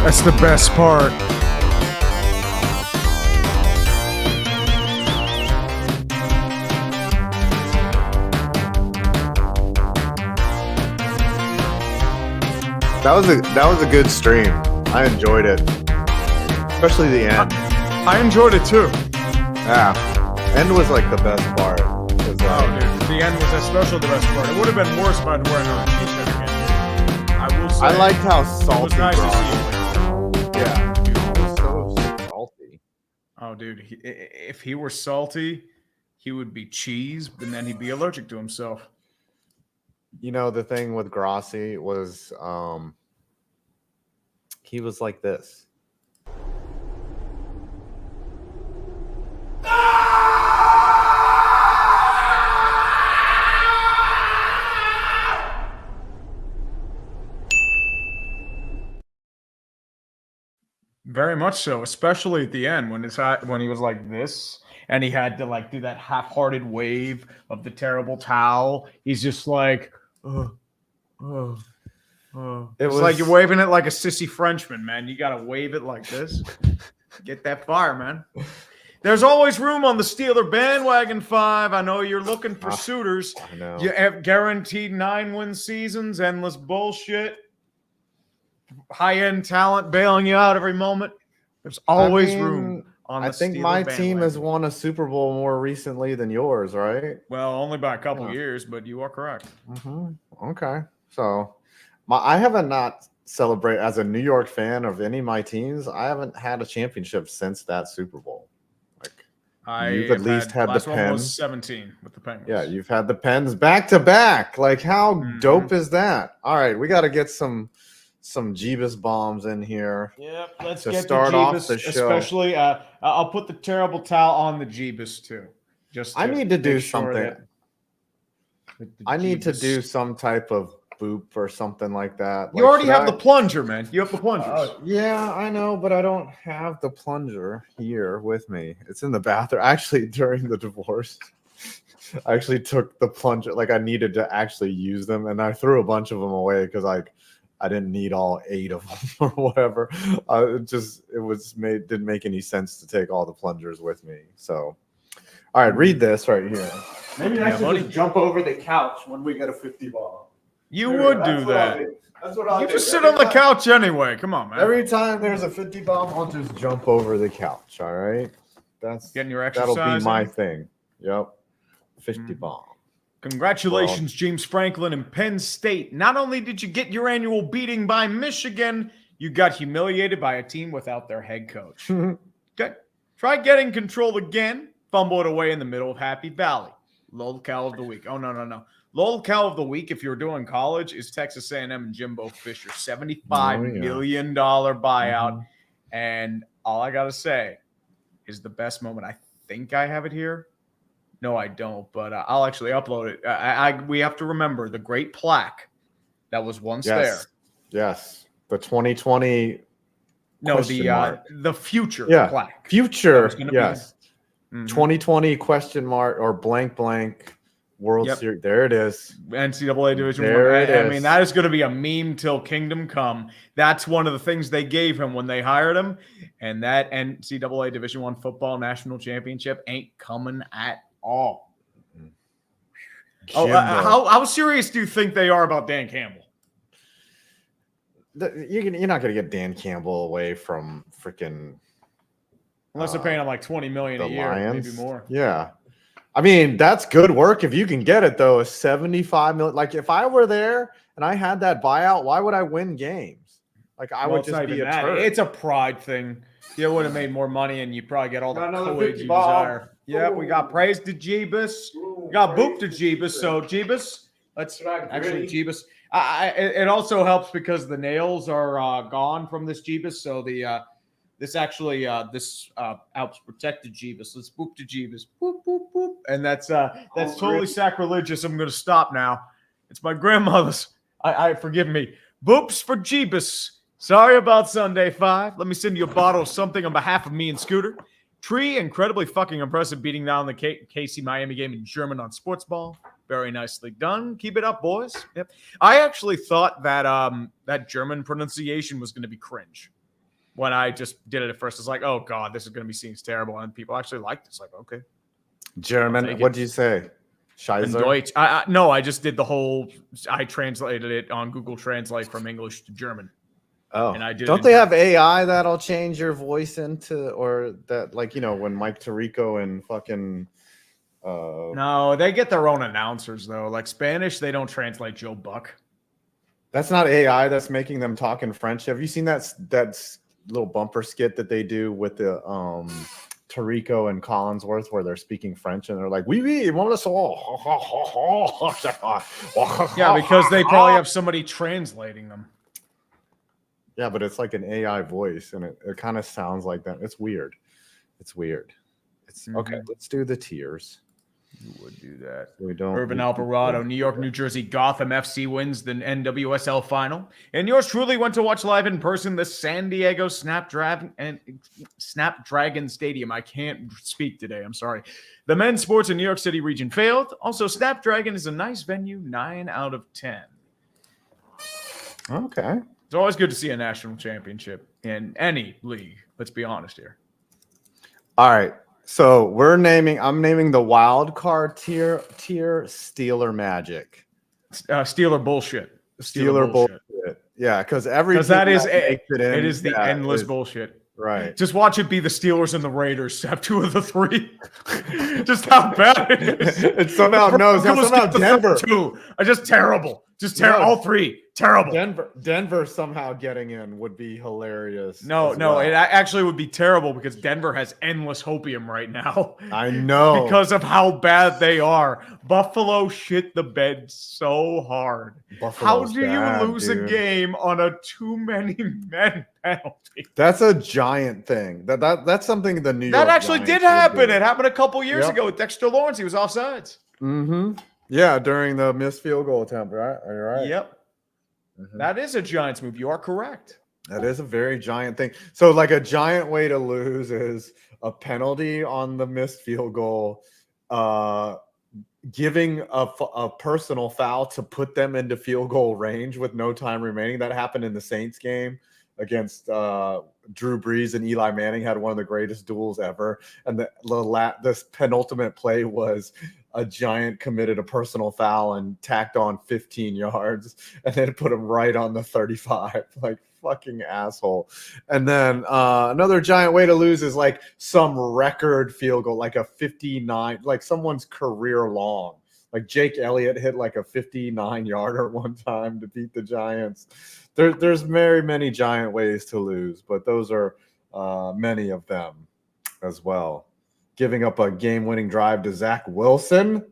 That's the best part. That was a good stream. I enjoyed it, especially the end. I enjoyed it too. Yeah, end was like the best part. It was Oh, dude, the end was especially the best part. It would have been worse if I'd wear another t-shirt again. I will say. I liked how It salty. was nice to Brock. see you. Yeah, it was so salty. Oh, dude, if he were salty, he would be cheese, and then he'd be allergic to himself. You know, the thing with Grossi was he was like this. Very much so, especially at the end when he was like this, and he had to like do that half-hearted wave of the terrible towel. He's just like, It's like you're waving it like a sissy Frenchman, man. You gotta wave it like this. Get that fire, man. There's always room on the Steeler bandwagon 5. I know you're looking for suitors. I know. You have guaranteed 9-win seasons, endless bullshit, high-end talent bailing you out every moment. There's always room on the I think Steeler my bandwagon. team has won a Super Bowl more recently than yours, right? Well, only by a couple years, but you are correct. Okay. So I haven't not celebrate as a New York fan of any of my teams. I haven't had a championship since that Super Bowl. Like you've at least had the last one was Pens. 17 with the Penguins. Yeah, you've had the Pens back to back. Like how dope is that? All right, we got to get some Jeebus bombs in here. Yep, let's to get start the off Jeebus, the show. Especially, I'll put the terrible towel on the Jeebus too. Just I need to do make sure something. that with the I need to Jeebus- do some type of boop or something like that. You Like, already should have I- the plunger, man. You have the plungers. Yeah, I know, but I don't have the plunger here with me. It's in the bathroom. Actually, during the divorce, I actually took the plunger. Like I needed to actually use them, and I threw a bunch of them away because I didn't need all 8 of them or whatever. Didn't make any sense to take all the plungers with me. So, all right, read this right here. Maybe I should just jump over the couch when we get a 50 ball. You would do that. That's what I'll You do. just sit on the couch anyway. Come on, man. Every time there's a 50 bomb, I'll just jump over the couch. All right, that's Getting your exercise. that'll be my in. thing. Yep, 50 bomb. Congratulations, James Franklin and Penn State. Not only did you get your annual beating by Michigan, you got humiliated by a team without their head coach. Okay. Try getting control again. Fumble it away in the middle of Happy Valley. Lolcow of the week. Oh, no. Lolcow of the week, if you're doing college, is Texas A&M and Jimbo Fisher. $75 million buyout. And all I got to say is the best moment. I think I have it here. No, I don't, but I'll actually upload it. We have to remember the great plaque that was once there. Yes, the 2020. No, the future plaque. Future, Be 2020 question mark or blank World Series. There it is. NCAA Division There I. it I is. mean, that is going to be a meme till kingdom come. That's one of the things they gave him when they hired him, and that NCAA Division I football national championship ain't coming at all. How serious do you think they are about Dan Campbell? You're not going to get Dan Campbell away from freaking. Unless they're paying him like $20 million a year, Lions. maybe more. Yeah. I mean, that's good work if you can get it, though. $75 million. Like, if I were there and I had that buyout, why would I win games? Like, I would just be a turd. It's a pride thing. You would have made more money, and you probably get all the coins you ball. desire. Yep, we got praise to Jeebus. We got boop to Jeebus. So, Jeebus, let's actually Jeebus. It also helps because the nails are gone from this Jeebus. So, this helps protect the Jeebus. Let's boop to Jeebus. Boop, boop, boop. And that's totally sacrilegious. I'm going to stop now. It's my grandmother's. I forgive me. Boops for Jeebus. Sorry about Sunday 5. Let me send you a bottle of something on behalf of me and Scooter. Tree, incredibly fucking impressive beating down the KC Miami game in German on sports ball. Very nicely done. Keep it up, boys. Yep. I actually thought that that German pronunciation was going to be cringe. when I just did it at first. It's like, oh god, this is going to be seen as terrible, and people actually liked it. It's like, okay, German. What did you say? and Scheiße. Deutsch. No, I just did the whole. I translated it on Google Translate from English to German. Oh, And I did don't it they in have AI that'll change your voice into, or that, like, you know, when Mike Tirico and fucking No, they get their own announcers though. Like Spanish, they don't translate Joe Buck. that's not AI that's making them talk in French. Have you seen that little bumper skit that they do with the Tirico and Collinsworth where they're speaking French and they're like, oui, oui, moi, le soir." Yeah, because they probably have somebody translating them. Yeah, but it's like an AI voice and it kind of sounds like that. It's weird. It's okay. Let's do the tiers. You would do that. We don't. Urban Alvarado, New York, New Jersey, Gotham FC wins the NWSL final. And yours truly went to watch live in person the San Diego Snapdragon Stadium. I can't speak today. I'm sorry. The men's sports in New York City region failed. Also, Snapdragon is a nice venue, 9 out of 10. Okay. It's always good to see a national championship in any league. Let's be honest here. All right. So I'm naming the wild card tier Steeler Magic. Steeler bullshit. Steeler bullshit. Yeah, because that is it is the endless bullshit. Right. Just watch it be the Steelers and the Raiders. Have 2 of the 3. Just how bad it is. It somehow knows. Somehow Denver. 2. Just terrible. Just terrible. All 3. Terrible. Denver somehow getting in would be hilarious. No, it actually would be terrible because Denver has endless hopium right now. I know. Because of how bad they are. Buffalo shit the bed so hard. How do you lose a game on a too many men penalty? That's a Giant thing. That's something the New York That actually Giants did happen. do. It happened a couple years ago with Dexter Lawrence. He was offsides. Mm-hmm. Yeah, during the missed field goal attempt, right? Are you right? Yep. Mm-hmm. That is a Giants move. You are correct. That is a very Giant thing. So, like, a Giant way to lose is a penalty on the missed field goal, giving a personal foul to put them into field goal range with no time remaining. That happened in the Saints game against Drew Brees, and Eli Manning had one of the greatest duels ever. And this penultimate play was a Giant committed a personal foul and tacked on 15 yards and then put him right on the 35. Like, fucking asshole. And then another Giant way to lose is like some record field goal, like a 59, like someone's career long. Like Jake Elliott hit like a 59-yarder one time to beat the Giants. There's very many Giant ways to lose, but those are many of them as well. Giving up a game-winning drive to Zach Wilson,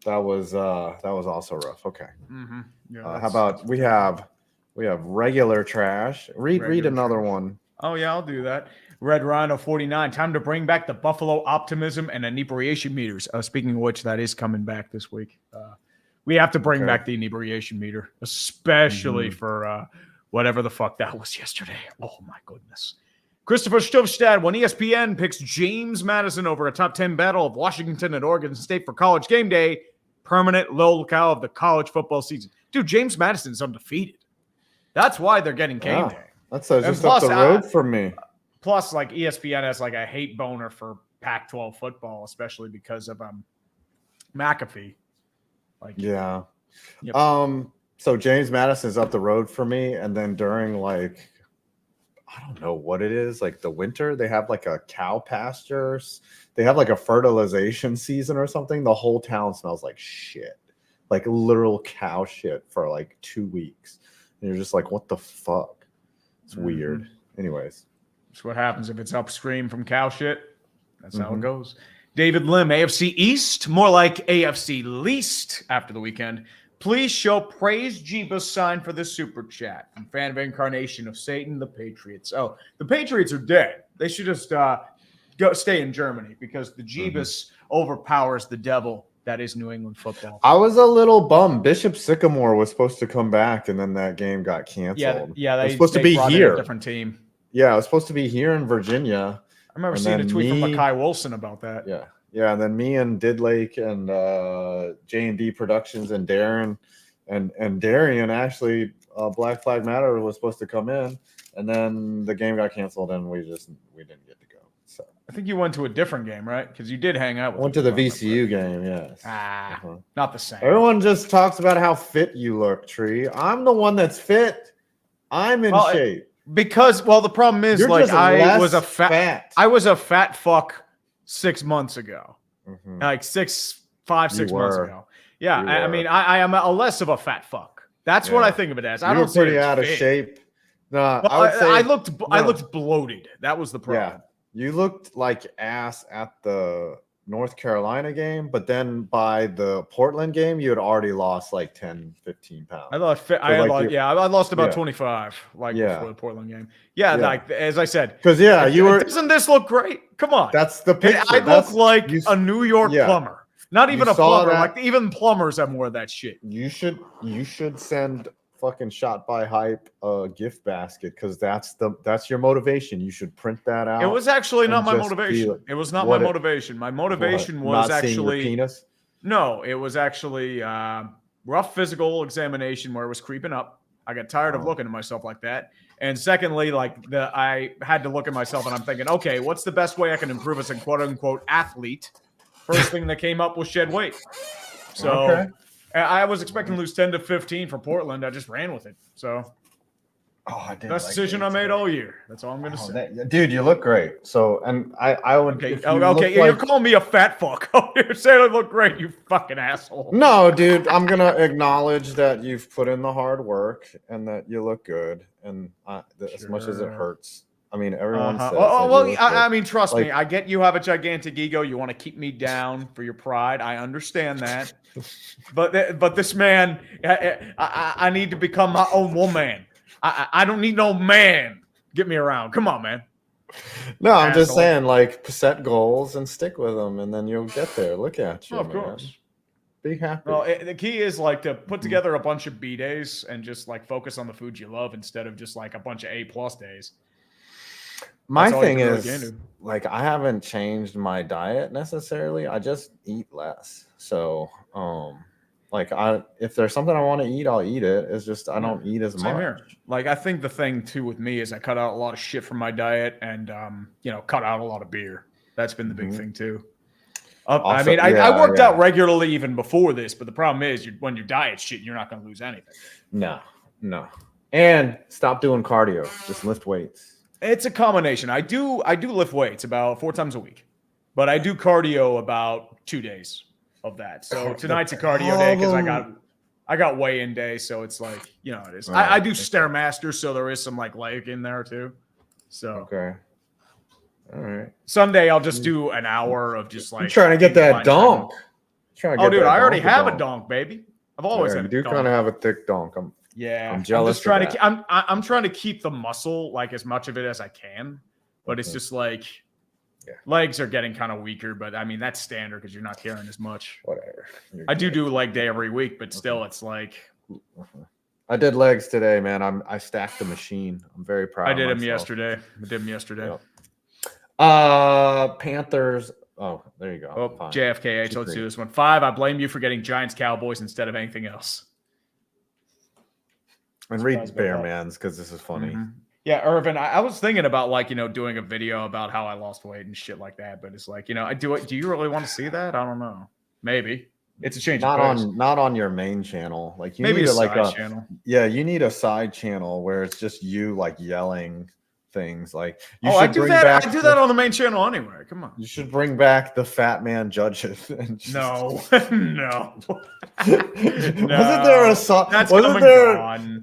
that was also rough. Okay. Mm-hmm. Yeah, how about we have regular trash. Read another one. Oh yeah, I'll do that. Red Rhino 49. Time to bring back the Buffalo optimism and inebriation meters. Speaking of which, that is coming back this week. We have to bring back the inebriation meter, especially for whatever the fuck that was yesterday. Oh my goodness. Christopher Stovstad, when ESPN picks James Madison over a top 10 battle of Washington and Oregon State for College game day, permanent locale of the college football season. Dude, James Madison's undefeated. That's why they're getting game day. That's just up the road for me. Plus, like, ESPN has like a hate boner for Pac-12 football, especially because of McAfee. Like, yeah. Yep. So James Madison's up the road for me, and then during, like, I don't know what it is, like the winter, they have like a cow pastures. They have like a fertilization season or something. The whole town smells like shit, like literal cow shit for like 2 weeks. And you're just like, what the fuck? It's weird. Anyways. That's what happens if it's upstream from cow shit. That's how it goes. David Lim, AFC East, more like AFC least after the weekend. Please show praise Jeebus sign for the super chat from fan of incarnation of Satan, the Patriots. Oh, the Patriots are dead. They should just go stay in Germany because the Jeebus overpowers the devil that is New England football. I was a little bummed. Bishop Sycamore was supposed to come back, and then that game got canceled. Yeah, it was supposed to be here. A different team. Yeah, it was supposed to be here in Virginia. I remember seeing a tweet from Makai Wilson about that. Yeah, and then me and Didlake and J&D Productions and Darren and Darian actually Black Flag Matter was supposed to come in, and then the game got canceled, and we didn't get to go. So I think you went to a different game, right? Because you did hang out with went me, to the if I remember. VCU game. Yes. Not the same. Everyone just talks about how fit you look, Tree. I'm the one that's fit. I'm in shape. Because the problem is, You're like, just I was a less fat. I was a fat fuck 6 months ago. Mhm. Like 6 months were. ago. Yeah, You I were. mean, I am a less of a fat fuck. That's what Yeah. I think of it as. I You don't were see it pretty as out of fit. shape. No, Well, I would say I no. looked bloated. That was the problem. Yeah, you looked like ass at the North Carolina game, but then by the Portland game, you had already lost like 10, 15 pounds. I lost. I lost about 25, like before the Portland game. Yeah, like as I said, because you were. Doesn't this look great? Come on, That's the picture. I look like a New York plumber. Not even a plumber. Like even plumbers have more of that shit. You should send fucking Shot by Hype a gift basket because that's your motivation. You should print that out. It was actually not my motivation. It was not my motivation. My motivation was actually penis. No, it was actually rough physical examination where it was creeping up. I got tired of looking at myself like that. And secondly, like I had to look at myself and I'm thinking, okay, what's the best way I can improve as a quote unquote athlete? First thing that came up was shed weight. So I was expecting to lose 10 to 15 for Portland. I just ran with it. So best decision I made all year. That's all I'm going to say. Dude, you look great. So, and I would. Okay. You're calling me a fat fuck. Oh, you're saying I look great, you fucking asshole. No, dude, I'm going to acknowledge that you've put in the hard work and that you look good. And as much as it hurts. I mean, everyone says. I mean, trust me. I get you have a gigantic ego. You want to keep me down for your pride. I understand that. but this man, I need to become my own woman. I don't need no man. Get me around. Come on, man. No, I'm just saying, like, set goals and stick with them, and then you'll get there. Look at you, of course. Be happy. Well, the key is like to put together a bunch of B days and just like focus on the food you love instead of just like a bunch of A+ days. My thing is, like, I haven't changed my diet necessarily. I just eat less. So, like, if there's something I want to eat, I'll eat it. It's just I don't eat as much. Here. Like, I think the thing too with me is I cut out a lot of shit from my diet and cut out a lot of beer. That's been the big thing too. I mean, I worked out regularly even before this, but the problem is when your diet's shit, you're not going to lose anything. No. And stop doing cardio. Just lift weights. It's a combination. I do lift weights about 4 times a week, but I do cardio about 2 days of that. So tonight's a cardio day because I got weigh-in day, so it's like, it is. I do Stairmaster, so there is some like leg in there too. So all right. Sunday I'll just do an hour of just like. I'm trying to get that donk. Dude, I already have a donk, baby. I've always had a donk. You do kind of have a thick donk. I'm jealous. I'm trying to keep the muscle, like as much of it as I can, but it's just like legs are getting kind of weaker. But I mean that's standard because you're not carrying as much. Whatever. I do leg day every week, but still, it's like. I did legs today, man. I stacked the machine. I'm very proud. I did them yesterday. Panthers. Oh, there you go. Oh, JFKH. Let's do this one. 5. I blame you for getting Giants Cowboys instead of anything else. And read Bearmans because this is funny. Mm-hmm. Yeah, Irvin, I was thinking about doing a video about how I lost weight and shit like that, but it's like, do you really want to see that? I don't know. Maybe. It's a change. Not on your main channel. Like you maybe need a side channel. Yeah, you need a side channel where it's just you like yelling things. Like I do that. I do that on the main channel anyway. Come on. You should bring back the fat man judges. No. Wasn't there a song?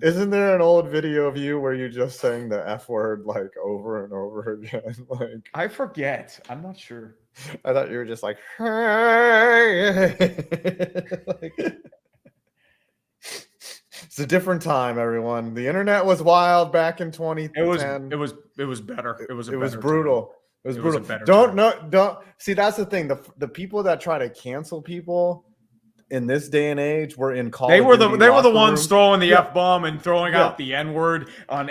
Isn't there an old video of you where you just saying the F word like over and over again? Like I forget. I'm not sure. I thought you were just like, hey. It's a different time, everyone. The internet was wild back in 2010. It was better. It was brutal. It was brutal. Don't see. That's the thing. The people that try to cancel people in this day and age were in college. They were the ones throwing the F-bomb and throwing out the N-word on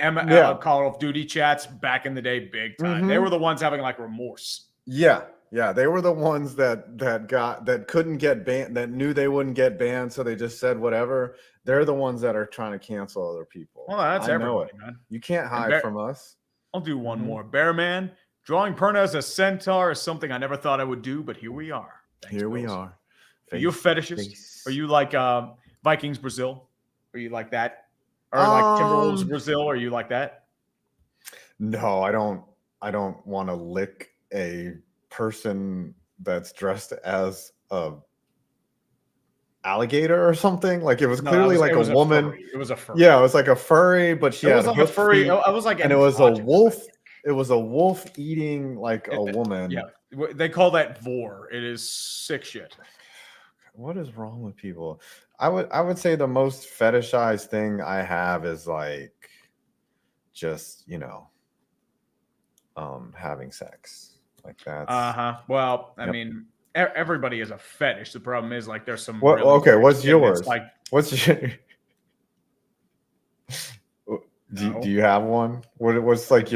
Call of Duty chats back in the day, big time. They were the ones having like remorse. Yeah. Yeah, they were the ones that couldn't get banned, that knew they wouldn't get banned, so they just said whatever. They're the ones that are trying to cancel other people. Well, that's I know everybody, it. man. You can't And hide from us. I'll do one Mhm. more. Bearman, drawing Perna as a centaur is something I never thought I would do, but here we are. Thanks, Here we Bills. are. Are you a fetishist? face. Are you like Vikings Brazil? Are you like that? Or like Timberwolves Brazil? Are you like that? No, I don't want to lick a person that's dressed as a alligator or something. Like it was No, clearly like it was a woman. furry. It was a furry. Yeah, it was like a furry, but she It had was like a hoof furry. feet, I was like, and it was a androgynous, wolf. I think. It was a wolf eating like a woman. Yeah, they call that vor. It is sick shit. What is wrong with people? I would say the most fetishized thing I have is like just, having sex. Like that's Well, I Yep. mean, everybody is a fetish. The problem is like there's some. What really okay, weird what's shit that's yours? Like, What's your No. do you have one? What's like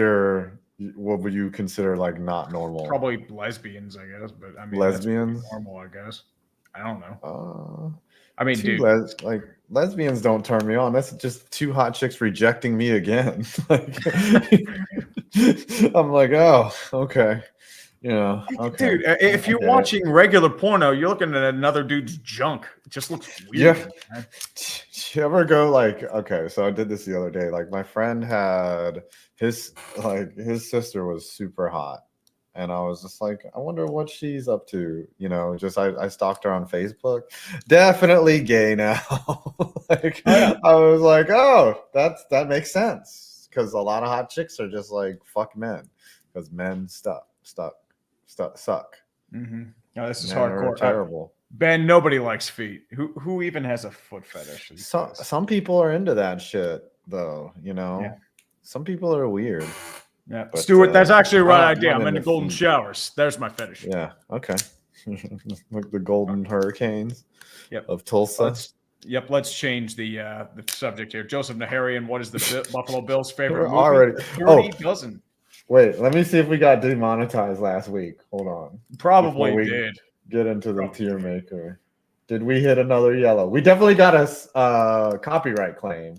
what would you consider like not normal? probably lesbians, I guess. But I mean, that's pretty Lesbians? normal, I guess. I don't know. Uh I mean, two dude, like lesbians don't turn me on. That's just two hot chicks rejecting me again. Like I'm like, oh, okay. Okay. dude, if you're get it. watching regular porno, you're looking at another dude's junk. It just looks Yeah. weird. Man. Do you ever go like, okay, so I did this the other day. Like my friend had his sister was super hot. And I was just like, I wonder what she's up to. Just I stalked her on Facebook. Definitely gay now. Like Oh, yeah. I was like, oh, that makes sense. Because a lot of hot chicks are just like fuck men. Because men suck. Mm-hmm. No, this is Men are hardcore. terrible. Ben, nobody likes feet. Who even has a foot fetish? these days? Some people are into that shit, though. Yeah. Some people are weird. Yeah, But, Stuart, that's actually the right I'm idea. not I'm into into golden feet. showers. There's my fetish. Yeah. Okay. Like the golden hurricanes. Yep. Of Tulsa. Let's change the subject here. Joseph Naharian, what is the Buffalo Bills' favorite We're movie? already- 30 dozen. Wait, let me see if we got demonetized last week. Hold on. Probably Before we did. Get into the Probably tier maker. Did we hit another yellow? We definitely got a copyright claim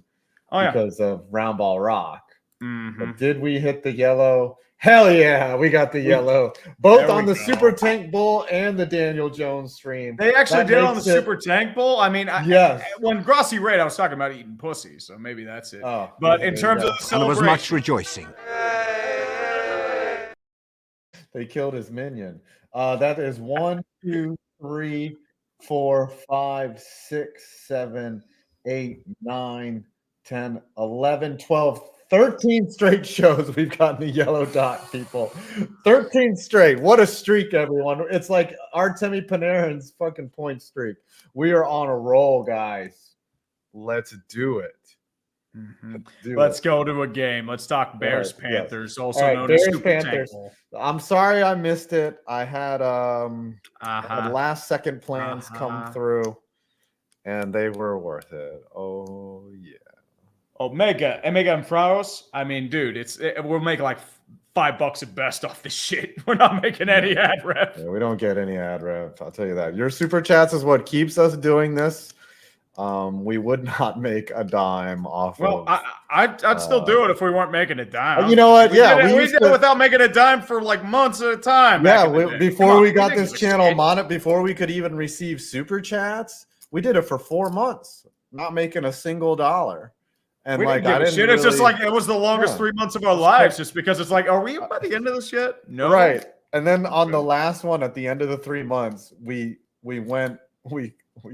Oh yeah. because of Round Ball Rock. Mhm. But did we hit the yellow? Hell yeah, we got the yellow. Both There on we the go. Super Tank Bull and the Daniel Jones stream. They actually That did it on the makes it- Super Tank Bowl. I mean, Yes. when Grossi raid, I was talking about eating pussy, so maybe that's it. Oh, But there in you terms go. of the And there was much celebration, rejoicing. They killed his minion. That is 1, 2, 3, 4, 5, 6, 7, 8, 9, 10, 11, 12, 13 straight shows we've gotten the yellow dot, people. 13 straight. What a streak, everyone. It's like Artemi Panarin's fucking point streak. We are on a roll, guys. Let's do it. Mhm. Do Let's it. go to a game. Let's talk Bears right, yes. Panthers, also All right, known Bears, as Super Tank Panthers. Bowl. I'm sorry I missed it. I had last second plans come through and they were worth it. Oh yeah. Omega and Fraus. I mean, dude, we're making like $5 at best off this shit. We're not making any ad rep. Yeah, we don't get any ad rev. I'll tell you that. Your super chats is what keeps us doing this. We would not make a dime off Well, of. I'd still do it if we weren't making a dime. You know what? We Yeah, did it, we we used did to- it without making a dime for like months at a time. Yeah, back in the day. before Come on, we got think this of channel shit. before we could even receive super chats, we did it for 4 months, not making a single dollar. And We like didn't give I a didn't shit. It's just really- like it was the longest Yeah. 3 months of our lives, just because it's like, are we by the end of this yet? No, Right. And then on the last one at the end of the 3 months, we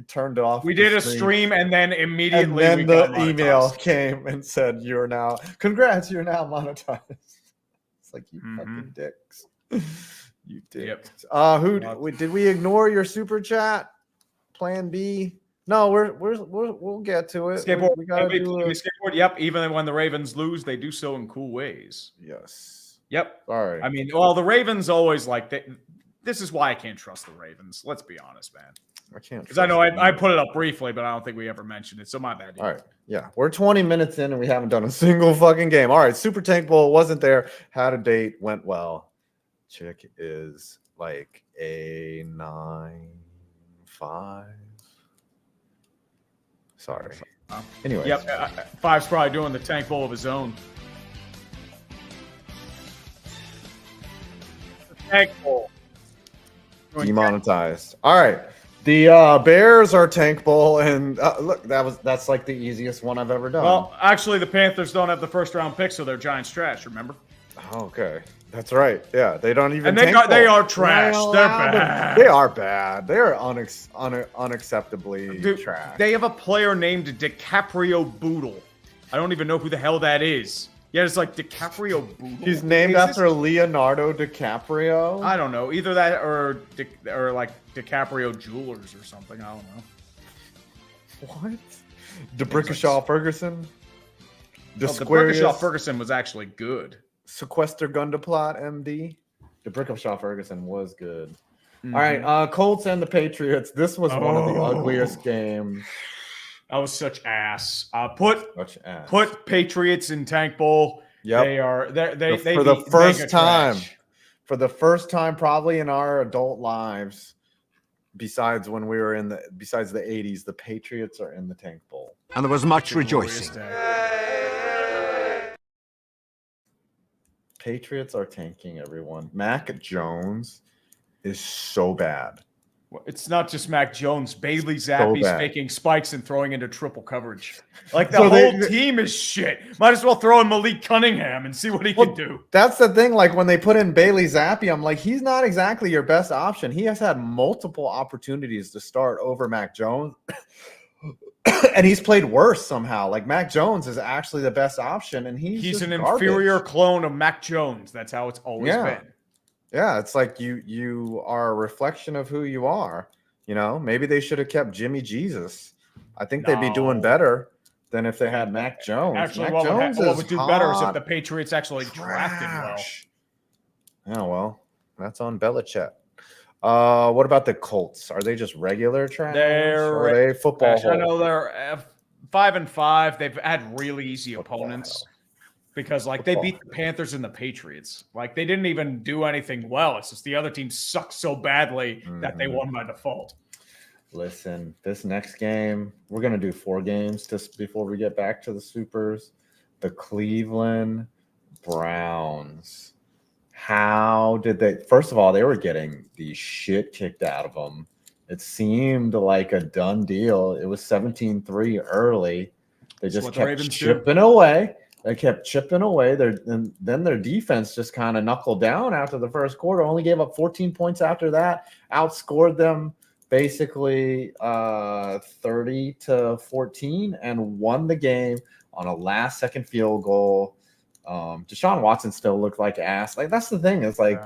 turned off. We the did a stream, and then immediately and we then got the email monetized. came and said you're now congrats, you're now monetized. It's like you fucking dicks. You dicks. Did we ignore your super chat? Plan B? No, we'll get to it. Skateboard. We gotta do it. Skateboard. Yep. Even when the Ravens lose, they do so in cool ways. Yes. Yep. Sorry. I mean, well, the Ravens always like that. This is why I can't trust the Ravens. Let's be honest, man. I can't Because I know trust I you. put it up briefly, but I don't think we ever mentioned it. So my bad. All right. Yeah. We're 20 minutes in and we haven't done a single fucking game. All right. Super Tank Bowl wasn't there. Had a date. Went well. Chick is like a 9-5. Sorry. Anyway. Yep. Five's probably doing the tank bowl of his own. Tank bowl. Demonetized. All right. The Bears are tank bowl, and look, that's like the easiest one I've ever done. Well, actually, the Panthers don't have the first round pick, so they're Giants trash. Remember? Okay, that's right. Yeah, they don't even. And they are trash. They're bad. They are bad. They are unacceptably trash. They have a player named DiCaprio Boodle. I don't even know who the hell that is. Yeah, it's like DiCaprio Boodle. He's named after Leonardo DiCaprio. I don't know. Either that or like DiCaprio Jewelers or something. I don't know. What? DeBrickashaw Ferguson? DeBrickashaw Ferguson was actually good. Sequester Gundaplot, MD. DeBrickashaw Ferguson was good. Mm-hmm. All right, Colts and the Patriots. This was one of the ugliest games. That was such ass. Put Patriots in tank bowl. Yep. They for the first time probably in our adult lives, besides the 80s, the Patriots are in the tank bowl. And there was much rejoicing. Patriots are tanking, everyone. Mac Jones is so bad. It's not just Mac Jones. Bailey Zappi's faking spikes and throwing into triple coverage. Like the whole team is shit. Might as well throw in Malik Cunningham and see what he can do. That's the thing. Like when they put in Bailey Zappi, I'm like, he's not exactly your best option. He has had multiple opportunities to start over Mac Jones. And he's played worse somehow. Like Mac Jones is actually the best option, and he's an garbage. Inferior clone of Mac Jones. That's how it's always been. Yeah, it's like you are a reflection of who you are. You know, maybe they should have kept Jimmy Jesus. I think they'd be doing better than if they had Mac Jones. Actually, Mac what would do better is if the Patriots actually drafted well. Oh, well, that's on Belichick. What about the Colts? Are they just regular trash? Or are they football? I know they're 5-5. They've had really easy opponents. Because they beat the Panthers and the Patriots. Like they didn't even do anything well. It's just the other team sucked so badly that they won by default. Listen, this next game, we're gonna do 4 games just before we get back to the Supers. The Cleveland Browns. How did they? First of all, they were getting the shit kicked out of them. It seemed like a done deal. It was 17-3 early. They just kept chipping away. They kept chipping away. And then their defense just kind of knuckled down after the first quarter. Only gave up 14 points after that. Outscored them basically 30-14 and won the game on a last-second field goal. Deshaun Watson still looked like ass. Like that's the thing. Is like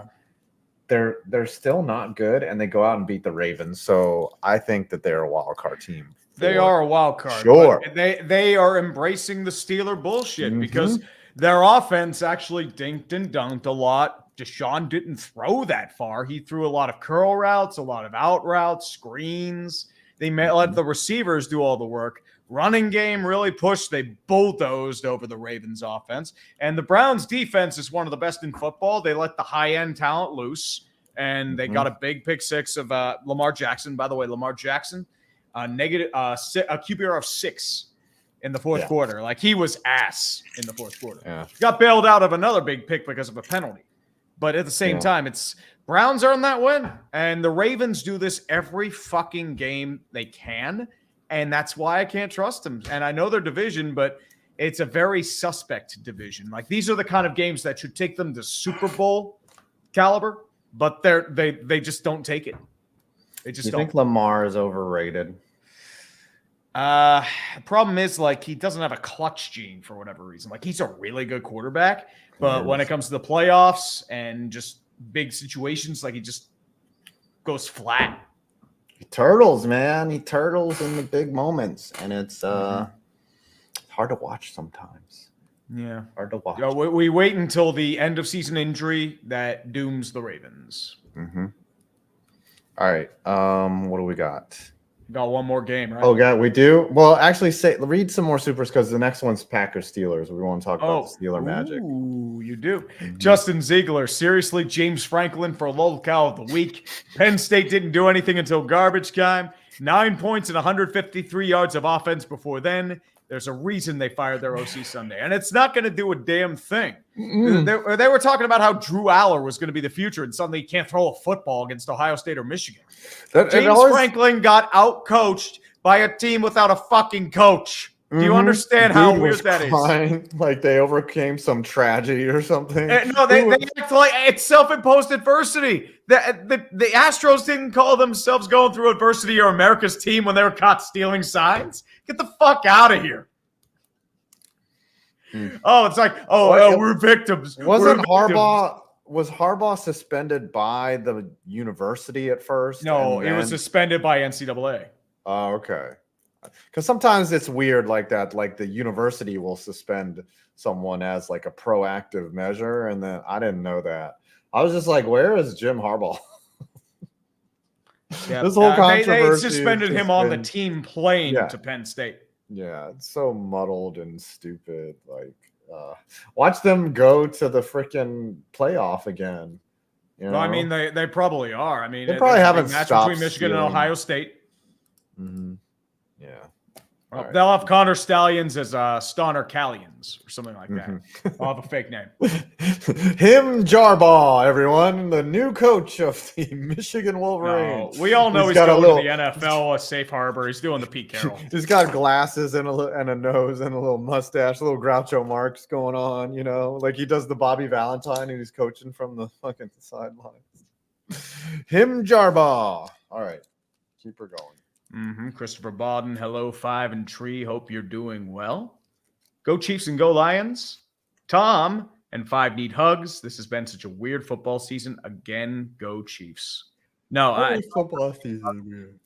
they're still not good, and they go out and beat the Ravens. So I think that they're a wild card team. They are a wild card. Sure. They are embracing the Steeler bullshit because their offense actually dinked and dunked a lot. Deshaun didn't throw that far. He threw a lot of curl routes, a lot of out routes, screens. They let the receivers do all the work. Running game really pushed. They bulldozed over the Ravens offense. And the Browns defense is one of the best in football. They let the high-end talent loose. And they got a big pick six of Lamar Jackson. By the way, Lamar Jackson, a QBR of 6 in the fourth quarter. Like he was ass in the fourth quarter. Yeah. Got bailed out of another big pick because of a penalty. But at the same time, it's Browns earn that win. And the Ravens do this every fucking game they can. And that's why I can't trust them. And I know their division, but it's a very suspect division. Like these are the kind of games that should take them to Super Bowl caliber, but they just don't take it. They just don't. You think Lamar is overrated? The problem is like he doesn't have a clutch gene for whatever reason. Like he's a really good quarterback, but when it comes to the playoffs and just big situations, like he just goes flat. He turtles, man. He turtles in the big moments, and it's hard to watch sometimes. Yeah, hard to watch. We wait until the end of season injury that dooms the Ravens. All right. What do we got? Got one more game, right? Oh, God, we do? Well, actually, read some more supers because the next one's Packers-Steelers. We want to talk about the Steeler magic. Ooh, you do. Mhm. Justin Ziegler. Seriously, James Franklin for locale of the week. Penn State didn't do anything until garbage time. 9 points and 153 yards of offense before then. There's a reason they fired their OC Sunday, and it's not going to do a damn thing. They were talking about how Drew Aller was going to be the future, and suddenly he can't throw a football against Ohio State or Michigan. James Franklin got out-coached by a team without a fucking coach. Do you understand how weird that is? Like they overcame some tragedy or something. No, they act like it's self-imposed adversity. The Astros didn't call themselves going through adversity or America's team when they were caught stealing signs. Get the fuck out of here. Oh, it's like, we're victims. Was Harbaugh suspended by the university at first? No, he was suspended by NCAA. Oh, okay. Because sometimes it's weird like that. Like the university will suspend someone as like a proactive measure, and then I didn't know that. I was just like, where is Jim Harbaugh? Yeah, this whole controversy. They suspended him on the team plane to Penn State. Yeah, it's so muddled and stupid. Like, watch them go to the freaking playoff again. You know? Well, I mean, they probably are. I mean, they probably haven't match stopped between Michigan and Ohio State. Mm-hmm. Yeah. Well, they'll have Connor Stallions as Stoner Callions or something like that. I'll have a fake name. Him Jarbaugh, everyone, the new coach of the Michigan Wolverines. No, we all know he's going to the NFL, a safe harbor. He's doing the Pete Carroll. He's got glasses and a nose and a little mustache, a little Groucho Marx going on, you know, like he does the Bobby Valentine and he's coaching from the fucking sidelines. Him Jarbaugh. All right, keep her going. Christopher Bawden, hello, 5 and Tree. Hope you're doing well. Go Chiefs and go Lions. Tom and 5 need hugs. This has been such a weird football season. Again, go Chiefs. No, football season.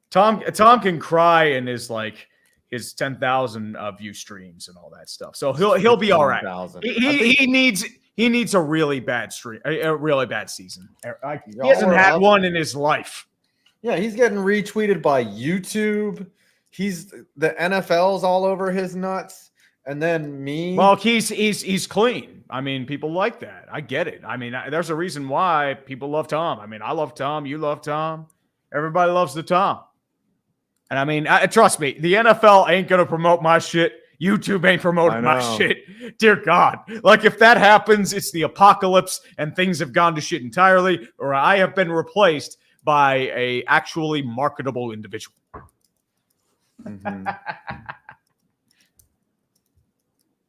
Tom can cry in his 10,000 view streams and all that stuff. So he'll be all right. He needs a really bad stream, a really bad season. He hasn't had one in his life. Yeah, he's getting retweeted by YouTube. The NFL's all over his nuts, and then me. Well, he's clean. I mean, people like that. I get it. I mean, there's a reason why people love Tom. I mean, I love Tom. You love Tom. Everybody loves the Tom. And I mean, trust me, the NFL ain't gonna promote my shit. YouTube ain't promoting my shit. Dear God. Like, if that happens, it's the apocalypse and things have gone to shit entirely, or I have been replaced by a actually marketable individual.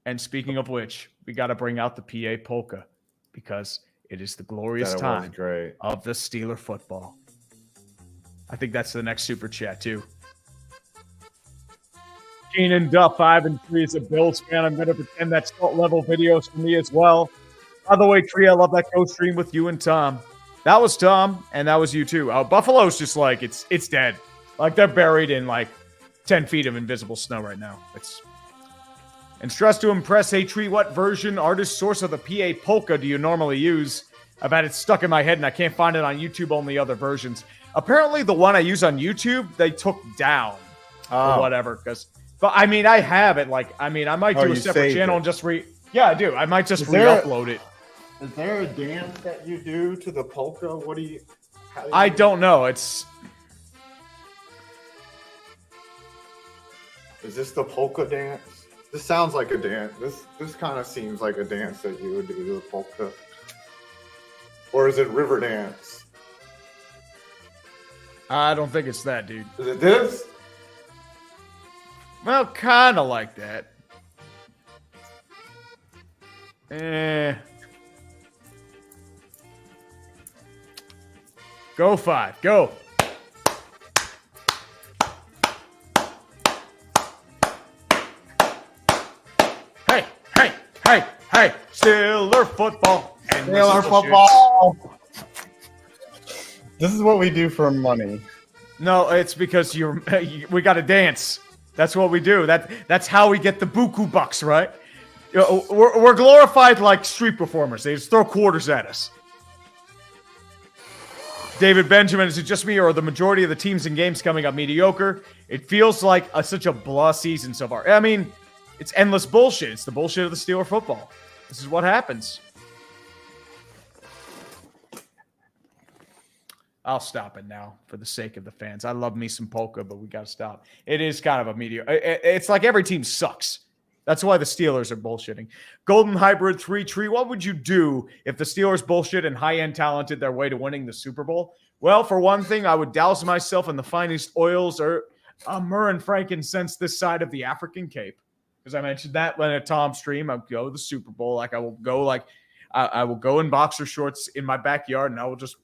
And speaking of which, we got to bring out the PA polka because it is the glorious time of the Steeler football. I think that's the next super chat too. Keenan Duff, 5 and 3 is a Bills fan. I'm going to pretend that's salt level videos for me as well. By the way, Tree, I love that co-stream with you and Tom. That was Tom, and that was you too. Buffalo's just like it's dead. Like they're buried in 10 feet of invisible snow right now. And stress to impress. Hey Tree, what version, artist, source of the PA polka do you normally use? I've had it stuck in my head and I can't find it on YouTube. Only other versions. Apparently, the one I use on YouTube they took down or whatever. But I mean, I have it. I might do a separate channel and just Yeah, I do. I might just re-upload it. Is there a dance that you do to the polka? What do you? I don't know. Is this the polka dance? This sounds like a dance. This kind of seems like a dance that you would do to the polka. Or is it river dance? I don't think it's that, dude. Is it this? Well, kind of like that. Go 5. Go. Hey. Steeler football. Steeler football. This is what we do for money. No, it's because we got to dance. That's what we do. That's how we get the buku bucks, right? We're glorified like street performers. They just throw quarters at us. David Benjamin, is it just me or are the majority of the teams and games coming up mediocre? It feels like such a blah season so far. I mean, it's endless bullshit. It's the bullshit of the Steeler football. This is what happens. I'll stop it now for the sake of the fans. I love me some polka, but we got to stop. It is kind of a mediocre. It's like every team sucks. That's why the Steelers are bullshitting. Golden Hybrid 3 Tree, what would you do if the Steelers bullshit and high-end talented their way to winning the Super Bowl? Well, for one thing, I would douse myself in the finest oils or myrrh and frankincense this side of the African Cape. Because I mentioned that when at Tom's stream, I'll go to the Super Bowl. Like I will go in boxer shorts in my backyard and I will just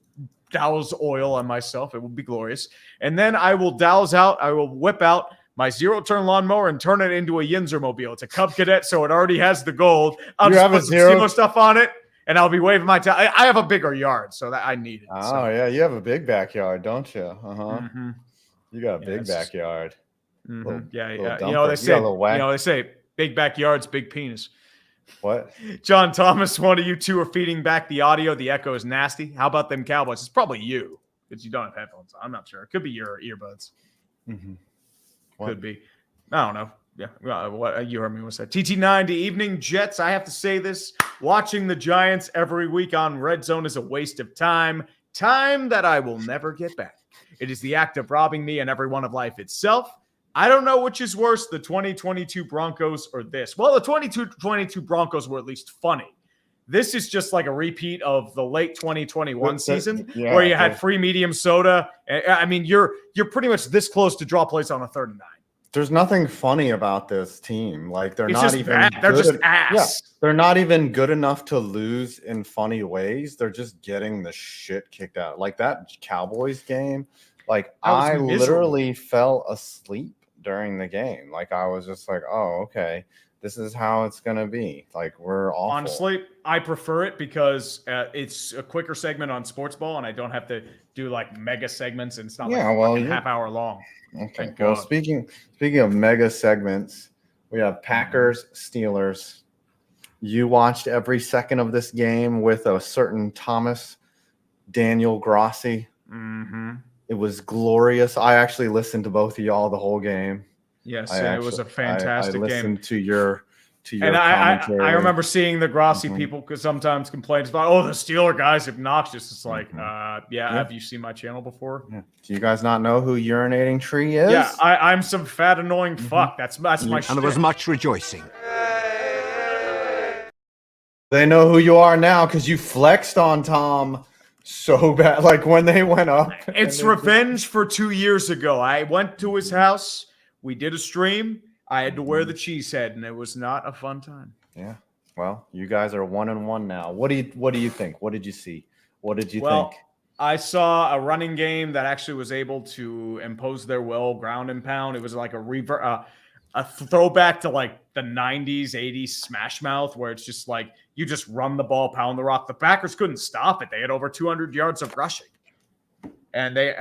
douse oil on myself. It will be glorious. And then I will whip out my zero-turn lawnmower and turn it into a Yinzer-mobile. It's a Cub Cadet, so it already has the gold. I'll just put some Stilo stuff on it, and I'll be waving my tail. I have a bigger yard, so that I need it. Oh, yeah. You have a big backyard, don't you? Uh-huh. Mm-hmm. You got a big backyard. Mm-hmm. Yeah. They say big backyards, big penis. What? John Thomas, one of you two are feeding back the audio. The echo is nasty. How about them Cowboys? It's probably you, because you don't have headphones on. I'm not sure. It could be your earbuds. Mm-hmm. Could be. I don't know. Yeah. What you heard me say. TT90 evening Jets. I have to say this. Watching the Giants every week on Red Zone is a waste of time. Time that I will never get back. It is the act of robbing me and everyone of life itself. I don't know which is worse, the 2022 Broncos or this. Well, the 2022 Broncos were at least funny. This is just like a repeat of the late 2021 season where you had free medium soda. I mean, you're pretty much this close to draw plays on a 3rd and 9. There's nothing funny about this team. Like they're not even bad. They're just ass. Yeah, they're not even good enough to lose in funny ways. They're just getting the shit kicked out. Like that Cowboys game. Like I literally fell asleep during the game. Like I was just like, oh, okay. This is how it's going to be. Like, we're awful. Honestly, I prefer it because it's a quicker segment on Sports Ball, and I don't have to do, like, mega segments, and it's not half hour long. Okay. Well, speaking of mega segments, we have Packers, Steelers. You watched every second of this game with a certain Thomas Daniel Grossi. Mm-hmm. It was glorious. I actually listened to both of y'all the whole game. Yes, it was a fantastic game. I listened to your and commentary. I remember seeing the Grossi people because sometimes complain about, oh, the Steeler guy's obnoxious. It's like, have you seen my channel before? Yeah. Do you guys not know who Urinating Tree is? Yeah, I'm some fat annoying fuck. That's my shit. And there was much rejoicing. They know who you are now because you flexed on Tom so bad. Like when they went up. It's revenge for 2 years ago. I went to his house. We did a stream. I had to wear the cheese head, and it was not a fun time. Yeah. Well, you guys are 1-1 now. What do you think? What did you see? What did you think? I saw a running game that actually was able to impose their will, ground and pound. It was like a throwback to like the 90s, 80s Smash Mouth, where it's just like you just run the ball, pound the rock. The Packers couldn't stop it. They had over 200 yards of rushing. And they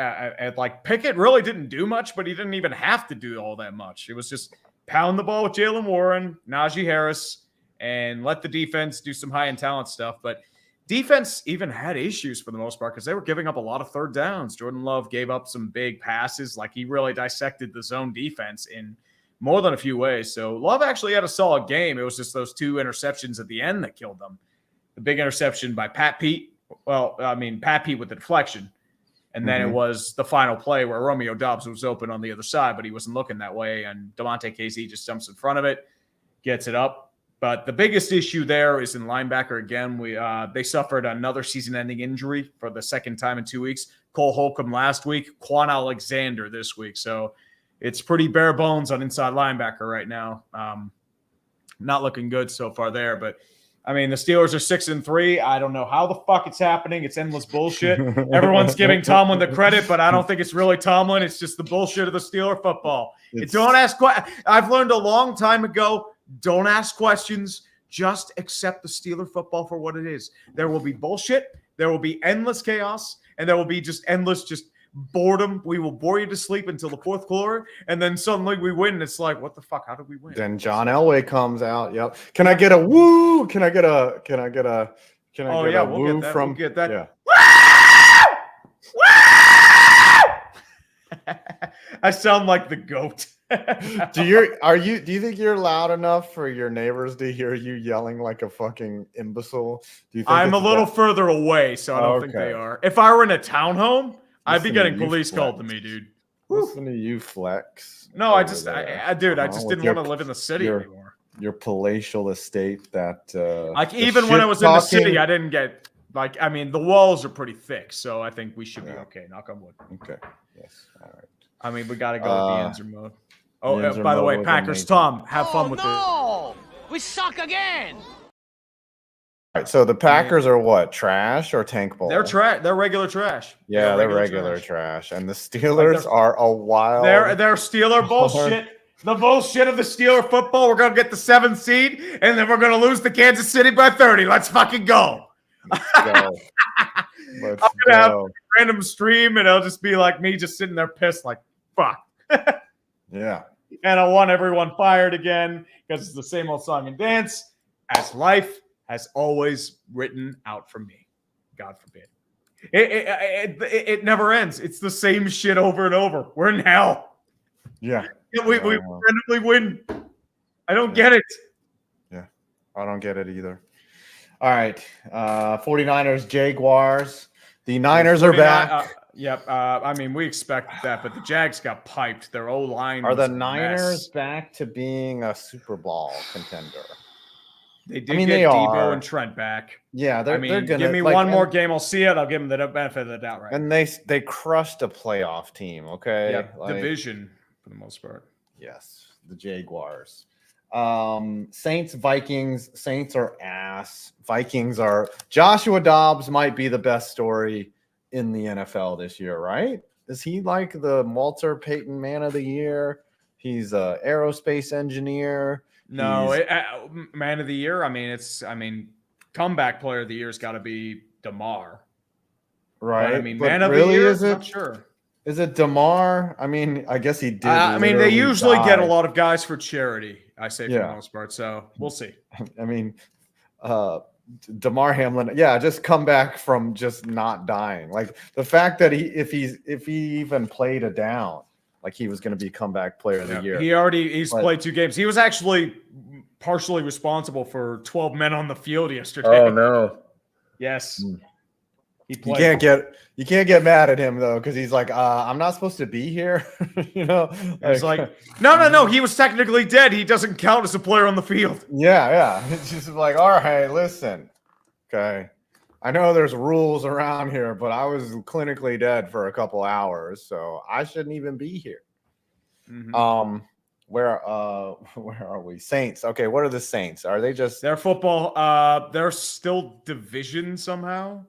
like Pickett really didn't do much, but he didn't even have to do all that much. It was just pound the ball with Jalen Warren, Najee Harris, and let the defense do some high-end talent stuff. But defense even had issues for the most part because they were giving up a lot of 3rd downs. Jordan Love gave up some big passes. Like he really dissected the zone defense in more than a few ways. So Love actually had a solid game. It was just those 2 interceptions at the end that killed them. The big interception by Pat Pete. Well, I mean, Pat Pete with the deflection. And then it was the final play where Romeo Doubs was open on the other side, but he wasn't looking that way. And Damontae KZ just jumps in front of it, gets it up. But the biggest issue there is in linebacker again. They suffered another season-ending injury for the second time in 2 weeks. Cole Holcomb last week, Quan Alexander this week. So it's pretty bare bones on inside linebacker right now. Not looking good so far there, but I mean, the Steelers are 6-3. I don't know how the fuck it's happening. It's endless bullshit. Everyone's giving Tomlin the credit, but I don't think it's really Tomlin. It's just the bullshit of the Steeler football. Don't ask questions. I've learned a long time ago, don't ask questions. Just accept the Steeler football for what it is. There will be bullshit. There will be endless chaos. And there will be just endless boredom. We will bore you to sleep until the 4th quarter, and then suddenly we win. And it's like, what the fuck? How did we win? Then John Elway comes out. Yep. Can I get a woo? Can I get a woo we'll from? Get that. Yeah. Woo! Woo! I sound like the goat. Do you think you're loud enough for your neighbors to hear you yelling like a fucking imbecile? Do you think I'm a it's little that- further away, so I don't think they Okay. are. If I were in a townhome, I'd be Listen to getting you police called to flex. me, dude. Listen to you flex. No, I over just, there. dude, I Uh-huh, just with didn't your- want to live in the city your- anymore. Your palatial estate that Like the even when I shit was in the city, talking- I didn't get like. I mean, the walls are pretty thick, so I think we should be Yeah. okay. Knock on wood. Okay. Yes. All right. I mean, we got to go with the Yinzer mode. Oh, Yinzer by the mode way, was Packers, amazing. Tom, have fun with it. No! We suck again! All right. So the Packers are what? Trash or tank bowl? They're trash. They're regular trash. Yeah, they're regular trash. trash. And the Steelers they're- are a wild. They're Steeler bullshit. The bullshit of the Steeler football. We're gonna get the 7th seed, and then we're gonna lose to Kansas City by 30. Let's fucking go. go. Let's I'm gonna have go. Random stream, and it'll just be like me just sitting there pissed, like fuck. Yeah. And I want everyone fired again because it's the same old song and dance, as life has always written out for me. God forbid. It never ends. It's the same shit over and over. We're in hell. Yeah. We randomly win. I don't get it. I don't get it either. All right. 49ers, Jaguars. The Niners are 49 back. Yep. I mean, we expected that, but the Jags got piped. Their O-line Are was the a Niners mess. back to being a Super Bowl contender? They did mean, get they Debo are. and Trent back. Yeah, they're they're gonna give me like, one and- more game. I'll see it. I'll give them the benefit of the doubt. Right. And they crushed a playoff team. Okay. Yeah, Like, division for the most part. yes, the Jaguars. Saints, Vikings. Saints are ass. Vikings are. Joshua Dobbs might be the best story in the NFL this year, right? Is he like the Walter Payton Man of the Year? He's a aerospace engineer. No, He's- man of the year. I mean, comeback player of the year's got to be DeMar. Right. But, I mean, But man of really, the year. is I'm it? not sure. Is it DeMar? I mean, I guess he did. I mean, they literally usually get a die. lot of guys for charity. I say for Yeah. the most part. So we'll see. I mean, DeMar Hamlin, yeah, just come back from just not dying. Like the fact that if he even played a down, like he was going to be comeback player of the year. He's But- played 2 games. He was actually partially responsible for 12 men on the field yesterday. Oh no. Yes. Hmm. He You played. can't get mad at him though, because he's like, I'm not supposed to be here. You know, It's like, no. He was technically dead. He doesn't count as a player on the field. yeah. It's just like, all right, listen, okay. I know there's rules around here, but I was clinically dead for a couple hours, so I shouldn't even be here. Mhm. Where are we? Saints. Okay, what are the Saints? Are they just Their football, they're still division somehow,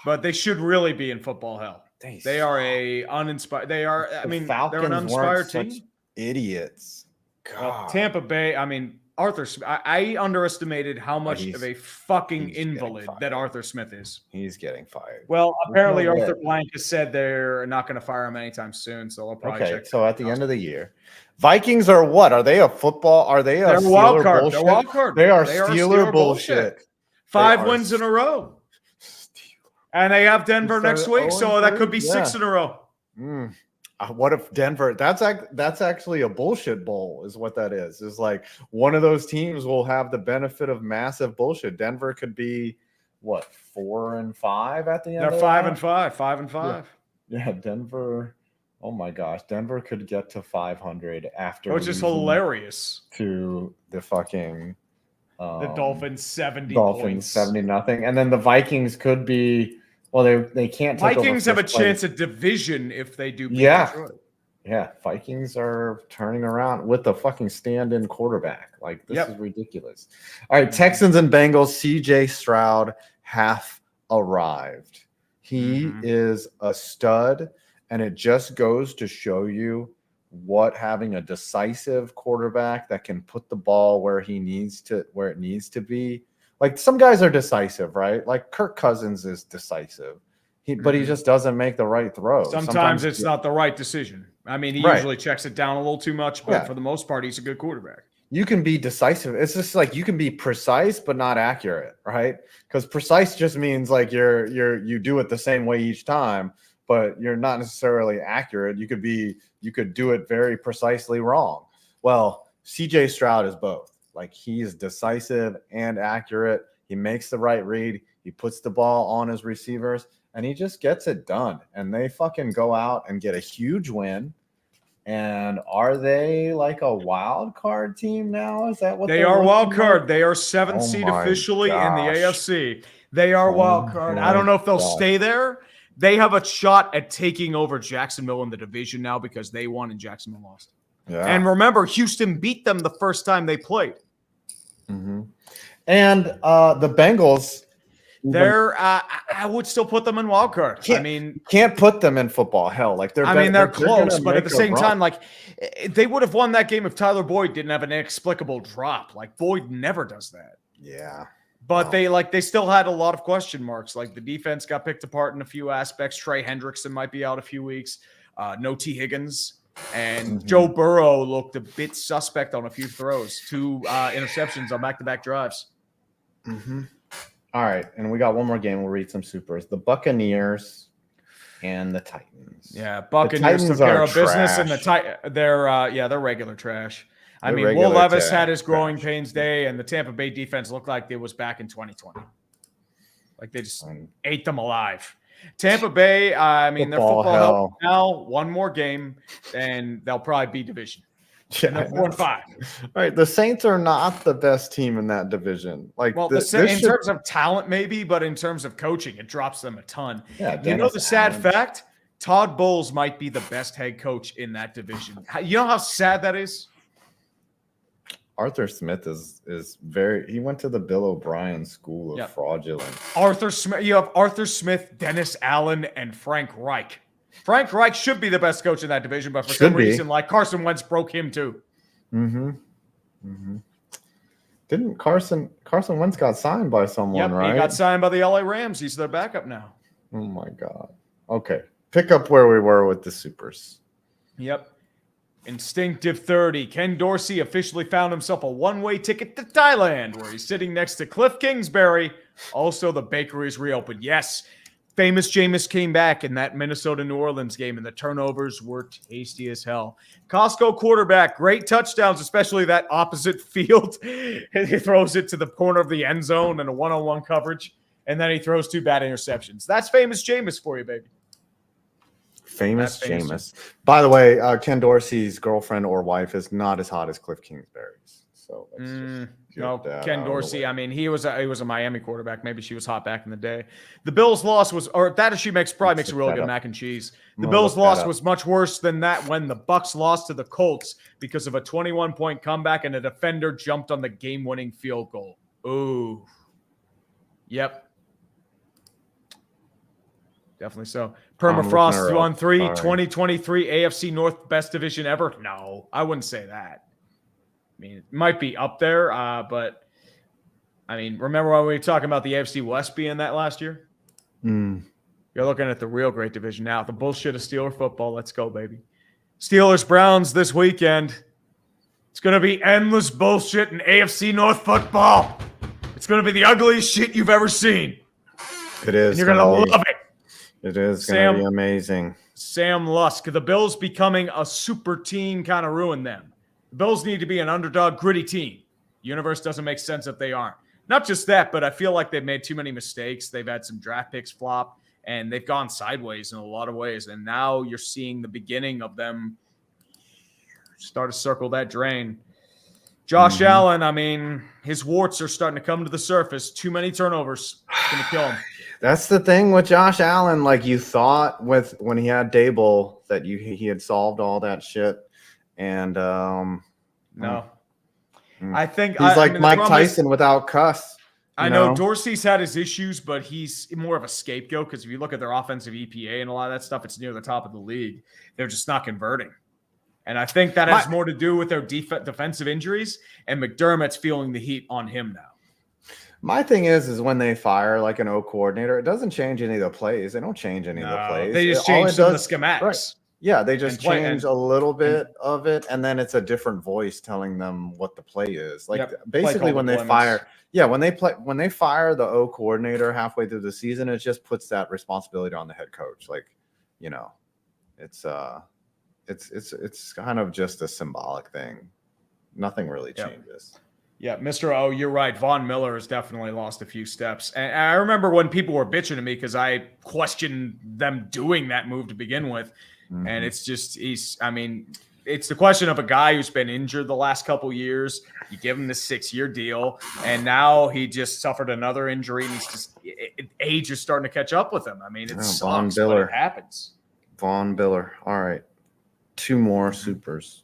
but they should really be in football hell. They are a uninspired. They are. I The mean, Falcons they're an uninspired weren't such team. idiots. Well, God. Tampa Bay. I mean, Arthur. I underestimated how much he's- of a fucking he's getting invalid fired. that Arthur Smith is. He's getting fired. Well, There's apparently no way. Arthur Blank has said they're not going to fire him anytime soon, so they'll probably Okay, check. so at the end of the year, Vikings are what? Are they a football? Are they a They're wild Steeler card. bullshit? They're wild card. They are Steeler Steeler bullshit. 5 are wins in a row, and they have Denver Instead next of week, so 0-3? that could be Yeah. 6 in a row. What if Denver? That's actually a bullshit bowl, is what that is. Is like one of those teams will have the benefit of massive bullshit. Denver could be what 4-5 at the end. They're of 5 that? and 5. 5 and 5. Yeah, Denver. Oh my gosh, Denver could get to 500 after Which is losing hilarious. to the fucking The Dolphins 70 Dolphins points. 70-0, and then the Vikings could be. Well, they can't. Take over Vikings have a first place. chance at division if they do beat Yeah. Detroit. Yeah, Vikings are turning around with a fucking stand-in quarterback. Like this Yep. is ridiculous. All right, Texans and Bengals. CJ Stroud half arrived. He Mhm. is a stud, and it just goes to show you what having a decisive quarterback that can put the ball where it needs to be. Like some guys are decisive, right? Like Kirk Cousins is decisive. But he Mhm. just doesn't make the right throws. Sometimes it's not the right decision. I mean, he Right. usually checks it down a little too much, but Yeah. for the most part, he's a good quarterback. You can be decisive. It's just like you can be precise but not accurate, right? Because precise just means like you do it the same way each time, but you're not necessarily accurate. You could do it very precisely wrong. Well, CJ Stroud is both. Like, he's decisive and accurate. He makes the right read. He puts the ball on his receivers, and he just gets it done. And they fucking go out and get a huge win. And are they like a wild card team now? Is that what they they're are? Wild looking card. like? They are 7th Oh seed my officially in the gosh. AFC. They are wild card. I don't know if they'll stay there. They have a shot at taking over Jacksonville in the division now because they won and Jacksonville lost. Yeah. And remember, Houston beat them the first time they played. Mm-hmm. And the Bengals, They're I would still put them in wild card. I mean, can't put them in football. Hell, like they're they're close, gonna but at make the a same run. time, like they would have won that game if Tyler Boyd didn't have an inexplicable drop. Like Boyd never does that. Yeah. But they still had a lot of question marks. Like the defense got picked apart in a few aspects. Trey Hendrickson might be out a few weeks. No T. Higgins. And Joe Burrow looked a bit suspect on a few throws. 2 interceptions on back-to-back drives. Mm-hmm. All right, and we got one more game. We'll read some supers. The Buccaneers and the Titans. Yeah, Buccaneers took Titans care are of business, and trash. they're regular trash. I They're mean, Will regular Levis had his trash. growing pains day, and the Tampa Bay defense looked like it was back in 2020. Like they just ate them alive. Tampa Bay, I mean, their Football football hell. help now. One more game, and they'll probably be division. Yeah, And they're 4-5. All right, the Saints are not the best team in that division. Like, Well, in terms of talent, maybe, but in terms of coaching, it drops them a ton. Yeah, You know Dennis the sad Allen. fact? Todd Bowles might be the best head coach in that division. You know how sad that is? Arthur Smith is very. He went to the Bill O'Brien School of Yep. Fraudulence. Arthur Smith. You have Arthur Smith, Dennis Allen, and Frank Reich. Frank Reich should be the best coach in that division, but for some Should be. reason, like Carson Wentz broke him too. Mm-hmm. Mm-hmm. Didn't Carson Wentz got signed by someone, Yep, right? he got signed by the LA Rams. He's their backup now. Oh my God. Okay, pick up where we were with the supers. Yep. Instinctive 30. Ken Dorsey officially found himself a one-way ticket to Thailand, where he's sitting next to Cliff Kingsbury. Also, the bakery's reopened. Yes, famous Jameis came back in that Minnesota-New Orleans game, and the turnovers were tasty as hell. Costco quarterback, great touchdowns, especially that opposite field. He throws it to the corner of the end zone in a one-on-one coverage, and then he throws 2 bad interceptions. That's famous Jameis for you, baby. Famous That's famous Jameis. By the way, Ken Dorsey's girlfriend or wife is not as hot as Cliff Kingsbury's. So let's just No, get that Ken out of the Dorsey. way. I mean, he was a Miami quarterback. Maybe she was hot back in the day. The Bills' loss was, or that she probably makes a really look that good up. mac and cheese. I'm The gonna Bills' look that loss up. was much worse than that when the Bucks lost to the Colts because of a 21-point comeback and a defender jumped on the game-winning field goal. Ooh, yep. Definitely so. Permafrost looking her up. 1-3, Sorry. 2023 AFC North best division ever. No, I wouldn't say that. I mean, it might be up there, but I mean, remember when we were talking about the AFC West being that last year? Mm. You're looking at the real great division now. The bullshit of Steeler football. Let's go, baby. Steelers Browns this weekend. It's going to be endless bullshit in AFC North football. It's going to be the ugliest shit you've ever seen. It is. And you're going to love it. It is Sam- going to be amazing. Sam Lusk. The Bills becoming a super team kind of ruined them. The Bills need to be an underdog, gritty team. Universe doesn't make sense if they aren't. Not just that, but I feel like they've made too many mistakes. They've had some draft picks flop, and they've gone sideways in a lot of ways. And now you're seeing the beginning of them start to circle that drain. Josh Allen, I mean, his warts are starting to come to the surface. Too many turnovers. It's going to kill him. That's the thing with Josh Allen. Like, you thought when he had Dable that he had solved all that shit, and No. I think he's like the Mike problem is- Tyson without cuss. I know Dorsey's had his issues, but he's more of a scapegoat because if you look at their offensive EPA and a lot of that stuff, it's near the top of the league. They're just not converting. And I think that has more to do with their defensive injuries, and McDermott's feeling the heat on him now. My thing is when they fire like an O coordinator, it doesn't change any of the plays. They don't change any of the plays. They just All change it some of the does- schematics. Right. Yeah, they just change and- a little bit of it, and then it's a different voice telling them what the play is. Like, Yep. basically Play when they call fire, when they fire the O coordinator halfway through the season, it just puts that responsibility on the head coach. Like, it's kind of just a symbolic thing. Nothing really Yeah. changes. Yeah, Mr. O, you're right. Von Miller has definitely lost a few steps. And I remember when people were bitching to me because I questioned them doing that move to begin with. Mhm. And it's just, it's the question of a guy who's been injured the last couple years. You give him this 6-year deal, and now he just suffered another injury, and age is starting to catch up with him. I mean, it sucks, Von but Miller. it happens. Von Biller. All right. 2 more supers.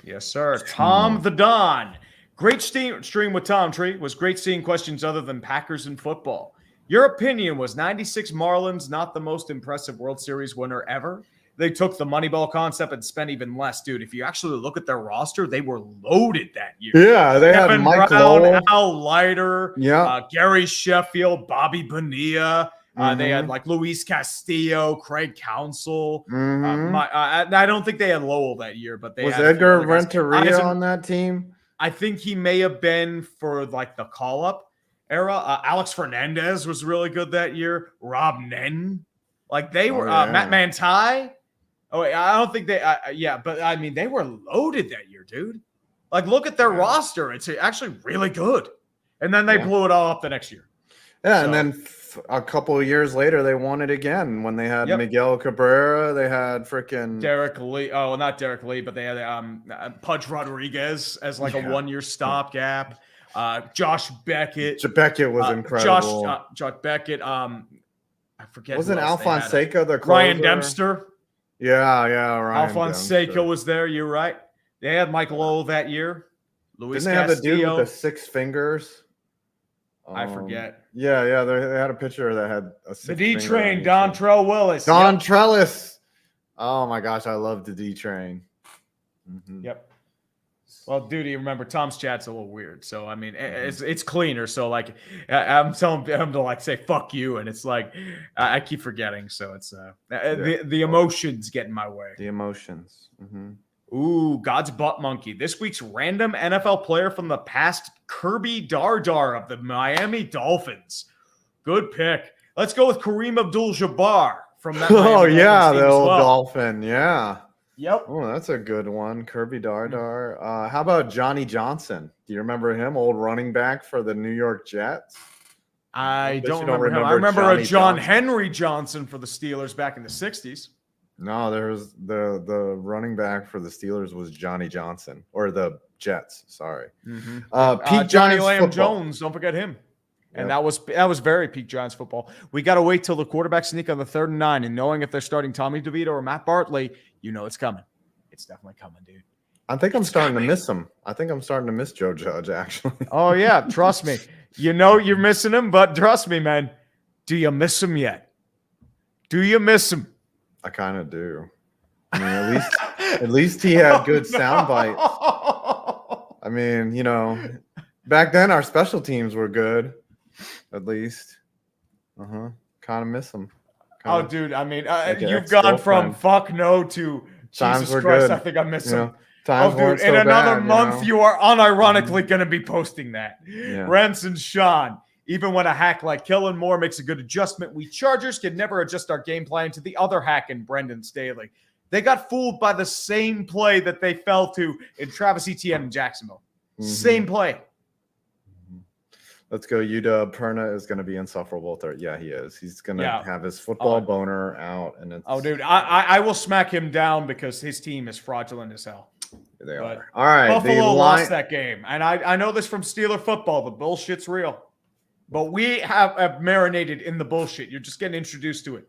Yes, sir. Tom the Don. Great stream with Tom Tree. Was great seeing questions other than Packers and football. Your opinion, was 96 Marlins not the most impressive World Series winner ever? They took the Moneyball concept and spent even less. Dude, if you actually look at their roster, they were loaded that year. Yeah, they Kevin had Mike Brown, Lowell. Al Leiter, Yeah. Gary Sheffield, Bobby Bonilla. They had Mhm. like Luis Castillo, Craig Counsell. Mhm. I don't think they had Lowell that year, but they Was had a few Edgar other guys. Renteria on that team? I think he may have been for like the call-up era. Alex Fernandez was really good that year. Rob Nen, like they were. yeah. Matt Manti. Oh, wait, I don't think they. But I mean, they were loaded that year, dude. Like, look at their roster; it's actually really good. And then they blew it all up the next year. Yeah, So- and then a couple of years later, they won it again when they had Yep. Miguel Cabrera. They had freaking Derek Lee. Oh, well, not Derek Lee, but they had Pudge Rodriguez as like a 1-year stopgap. Josh Beckett. Beckett was incredible. Josh Beckett. I forget. Wasn't who else they had. Alfonseca the closer? Ryan Dempster? Yeah, Ryan Alfonseca Dempster. was there. You're right. They had Mike Lowell that year. Luis Didn't they have the dude Castillo. with the 6 fingers? I forget. Yeah, they had a picture that had a 6 The D Train, Dontrell Willis. Don Yep. Trellis. Oh my gosh, I love the D Train. Mhm. Yep. Well, dude, you remember Tom's chat's a little weird, so I mean, it's cleaner. So like, I'm telling him to like say "fuck you," and it's like I keep forgetting. So it's the emotions get in my way. The emotions. Mhm. Ooh, God's butt monkey. This week's random NFL player from the past, Kirby Dardar of the Miami Dolphins. Good pick. Let's go with Kareem Abdul-Jabbar from that. Oh Miami yeah, Dolphins team the as old well. Dolphin. Yeah. Yep. Oh, that's a good one. Kirby Dardar. How about Johnny Johnson? Do you remember him? Old running back for the New York Jets. I bet don't you don't remember him. I remember remember a Johnny John Johnson. Henry Johnson for the Steelers back in the 60s. No, there's the running back for the Steelers was Johnny Johnson, or the Jets. Sorry. Pete Johnny Giants Lamb football. Jones, don't forget him. And Yep. that was very peak Giants football. We got to wait till the quarterback sneak on the 3rd and 9, and knowing if they're starting Tommy DeVito or Matt Bartley, you know it's coming. It's definitely coming, dude. I think I'm starting to miss him. I think I'm starting to miss Joe Judge, actually. Oh yeah, trust me. You know you're missing him, but trust me, man. Do you miss him yet? Do you miss him? I kind of do. I mean, at least he had good sound bites. I mean, back then our special teams were good. At least. Kind of miss him. Oh, dude. I mean, Like an you've gone from ex-girlfriend. fuck no to Times Jesus were Christ. good. I think I miss him. Times Oh, dude, weren't in so another bad, month, you are unironically going to be posting that. Yeah. Ranson Sean, even when a hack like Kellen Moore makes a good adjustment, we Chargers can never adjust our game plan to the other hack in Brendan Staley. They got fooled by the same play that they fell to in Travis Etienne in Jacksonville. Same play. Let's go. UW Perna is going to be insufferable. Yeah, he is. He's going to have his football boner out. And it's, Oh, dude, I will smack him down because his team is fraudulent as hell. They But are. All right. Buffalo lost that game. And I know this from Steeler football. The bullshit's real. But we have marinated in the bullshit. You're just getting introduced to it.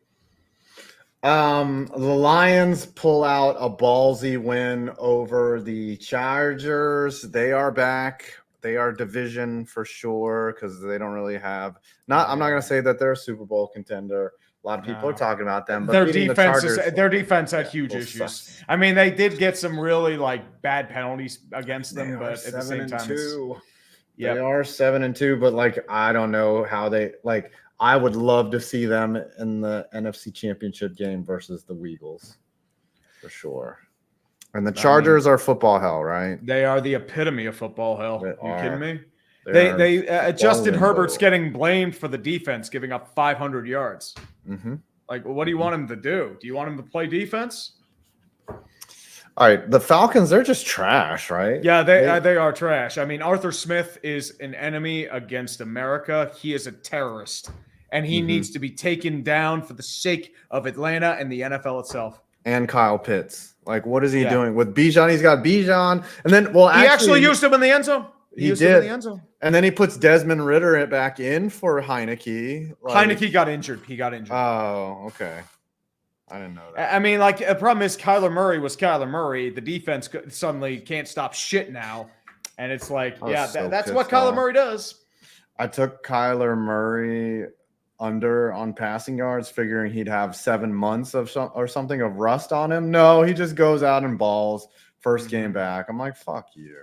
The Lions pull out a ballsy win over the Chargers. They are back. They are division for sure because they don't really have. I'm not going to say that they're a Super Bowl contender. A lot of people are talking about them, but Their beating defense had huge issues. I mean, they did get some really bad penalties against them, but at the same time, they are 7-2. But I don't know how they I would love to see them in the NFC Championship game versus the Eagles, for sure. And the Chargers are football hell, right? They are the epitome of football hell. They You are. kidding me? They Justin Herbert's getting blamed for the defense, giving up 500 yards. Mm-hmm. Like, what do you want him to do? Do you want him to play defense? All right, the Falcons, they're just trash, right? Yeah, they are trash. I mean, Arthur Smith is an enemy against America. He is a terrorist, and he needs to be taken down for the sake of Atlanta and the NFL itself. And Kyle Pitts. Like, what is he doing with Bijan? He's got Bijan, and then he actually used him in the end zone. He did. And then he puts Desmond Ritter back in for Heineke. Heineke got injured. He got injured. Oh, okay. I didn't know that. I mean, like, the problem is Kyler Murray was Kyler Murray. The defense suddenly can't stop shit now. And it's like, that's what Kyler Murray does. I took Kyler Murray under on passing yards, figuring he'd have 7 months of something of rust on him. No, he just goes out and balls first game back. I'm like, fuck you.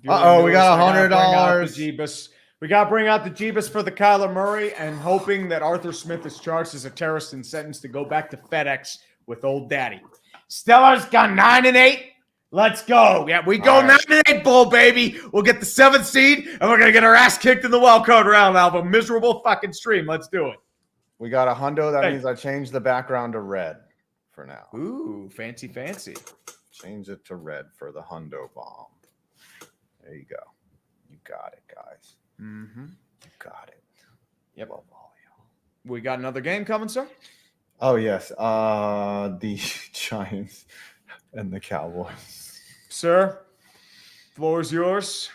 We got $100. We got to bring out the Jeebus for the Kyler Murray and hoping that Arthur Smith is charged as a terrorist and sentenced to go back to FedEx with old daddy. Stellars got 9-8. Let's go. Yeah, we go 9-8 bowl, baby. We'll get the 7th seed, and we're going to get our ass kicked in the wild card round out of a miserable fucking stream. Let's do it. We got a hundo. That means I changed the background to red for now. Ooh, fancy. Change it to red for the hundo bomb. There you go. You got it, guys. Mm-hmm. You got it. Yep. Love all y'all. We got another game coming, sir? Oh, yes. The Giants and the Cowboys. Sir, floor is yours.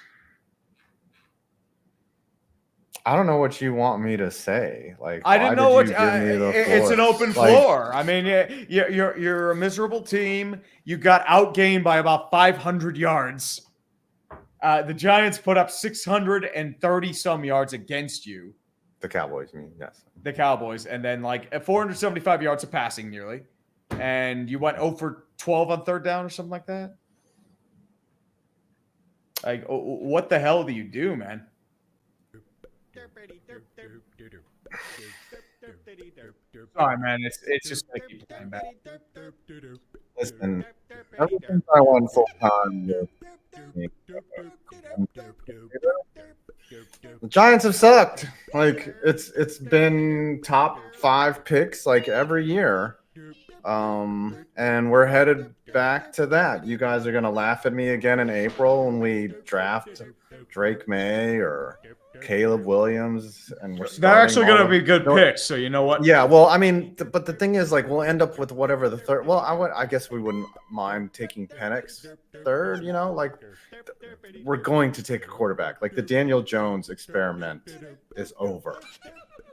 I don't know what you want me to say. Like, I didn't know what. It's an open floor. I mean, you're a miserable team. You got outgained by about 500 yards. The Giants put up 630 some yards against you. The Cowboys, I mean, yes. The Cowboys, and then like 475 yards of passing nearly, and you went 0 for 12 on third down or something like that. Like, what the hell do you do, man? Sorry, man. It's just gonna keep playing back. Listen, ever since I won full time, the Giants have sucked. Like, it's been top 5 picks like every year. And we're headed back to that. You guys are gonna laugh at me again in April when we draft Drake May or Caleb Williams, and they're actually going to be good picks. So you know what? Yeah. Well, I mean, but the thing is, like, we'll end up with whatever the third. Well, I guess we wouldn't mind taking Penix third. You know, like, we're going to take a quarterback. Like, the Daniel Jones experiment is over.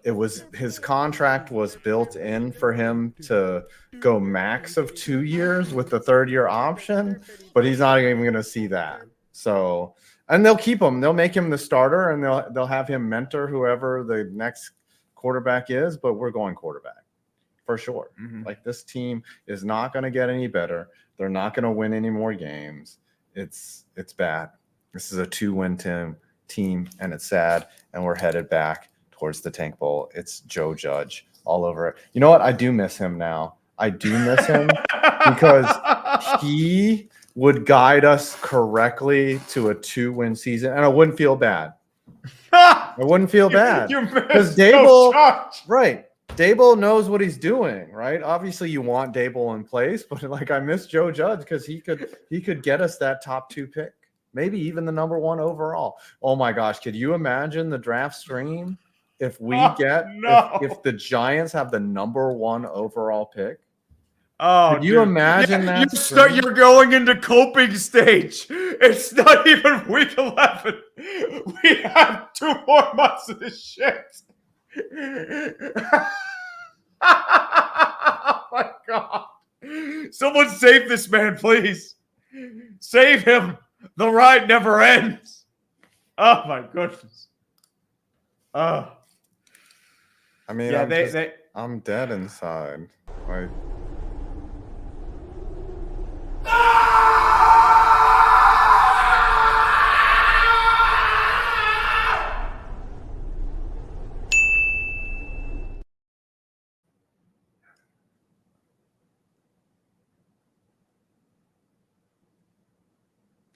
His contract was built in for him to go max of 2 years with the 3rd-year option, but he's not even going to see that. So. And they'll keep him. They'll make him the starter, and they'll have him mentor whoever the next quarterback is. But we're going quarterback for sure. Mm-hmm. Like, this team is not going to get any better. They're not going to win any more games. It's bad. This is a 2-win team, and it's sad. And we're headed back towards the Tank Bowl. It's Joe Judge all over it. You know what? I do miss him now. I do miss him because he would guide us correctly to a 2-win season, and I wouldn't feel bad. I wouldn't feel bad because Dable, right? Dable knows what he's doing, right? Obviously, you want Dable in place, but like, I miss Joe Judge because he could get us that top 2 pick, maybe even the number 1 overall. Oh my gosh, could you imagine the draft stream if if the Giants have the number 1 overall pick? Oh, could you imagine that? You're going into coping stage. It's not even week 11. We have 2 more months of this shit. Oh my God. Someone save this man, please. Save him. The ride never ends. Oh my goodness. I mean, I'm dead inside.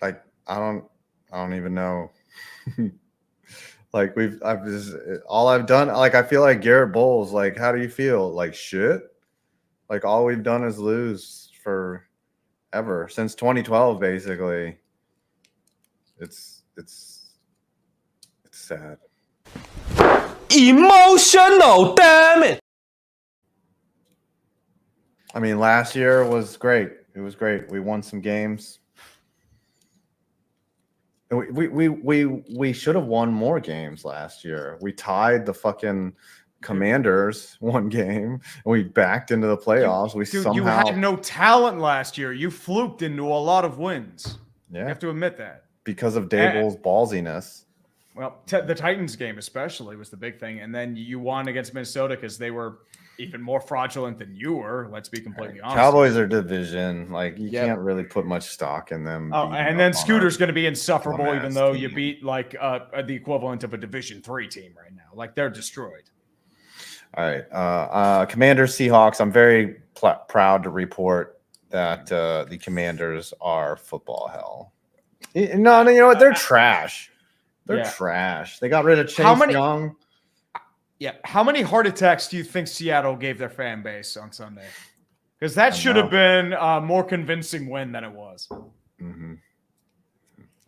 Like, I don't even know. Like, all I've done, like, I feel like Garrett Bowles. Like, how do you feel? Like, shit. Like all we've done is lose forever since 2012, basically. It's sad. Emotional, damn it! I mean, last year was great. It was great. We won some games. We should have won more games last year. We tied the fucking Commanders one game, and we backed into the playoffs. You had no talent last year. You fluked into a lot of wins. You yeah, have to admit that. because of Dable's ballsiness. Well, the Titans game especially was the big thing, and then you won against Minnesota because they were even more fraudulent than you were. Let's be completely honest. Cowboys are division. Like you Yep. can't really put much stock in them. Oh, beating and up then on Scooter's our- going to be insufferable, even dumbass though you team. beat like the equivalent of a Division III team right now. Like they're destroyed. All right. Commanders, Seahawks. I'm very proud to report that the Commanders are football hell. No, you know what? They're trash. They're Yeah. trash. They got rid of Chase How many- Young. Yeah. How many heart attacks do you think Seattle gave their fan base on Sunday? Because that I should know. have been a more convincing win than it was. Mm-hmm.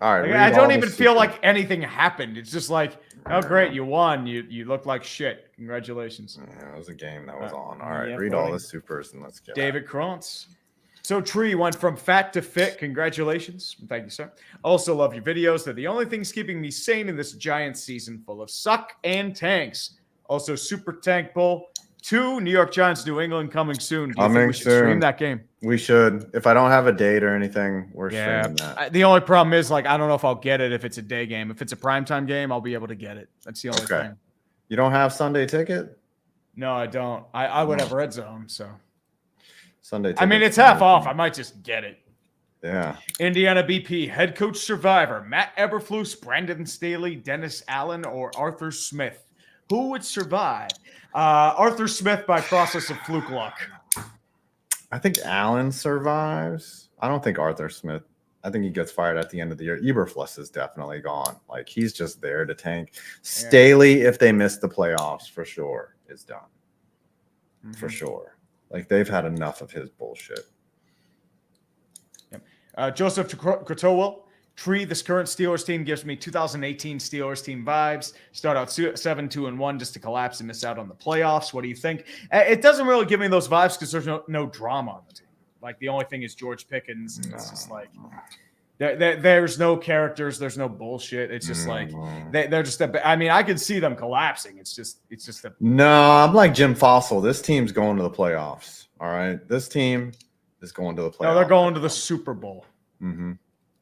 All right. Like, read I all don't the even feel super- like anything happened. It's just like, oh, great, you won. You look like shit. Congratulations. Yeah, it was a game that was Uh, on. All right. yeah, read all buddy. the supers and let's get David Krantz. So Tree went from fat to fit. Congratulations. Thank you, sir. Also love your videos. They're the only things keeping me sane in this giant season full of suck and tanks. Also, Super Tank Bowl 2, New York Giants, New England coming soon. Do you think Coming we should stream soon. that game? We should. If I don't have a date or anything, we're Yeah. streaming that. The only problem is, like, I don't know if I'll get it if it's a day game. If it's a primetime game, I'll be able to get it. That's the only Okay. thing. You don't have Sunday ticket? No, I don't. I would have Red Zone, so. Sunday ticket. I mean, it's half off. I might just get it. Yeah. Indiana BP head coach survivor Matt Eberflus, Brandon Staley, Dennis Allen, or Arthur Smith. Who would survive? Arthur Smith by process of fluke luck. I think Allen survives. I don't think Arthur Smith. I think he gets fired at the end of the year. Eberflus is definitely gone. Like he's just there to tank. Staley, if they miss the playoffs, for sure, is done. For sure. Like they've had enough of his bullshit. Joseph Grotowell. Tree, this current Steelers team gives me 2018 Steelers team vibes. Start out 7-2-1 just to collapse and miss out on the playoffs. What do you think? It doesn't really give me those vibes because there's no drama on the team. Like the only thing is George Pickens. And it's just like there's no characters. There's no bullshit. It's just like they're just. I mean, I could see them collapsing. It's just a. No, I'm like Jim Fossil. This team's going to the playoffs. All right, this team is going to the playoffs. No, they're going to the Super Bowl. Mm-hmm.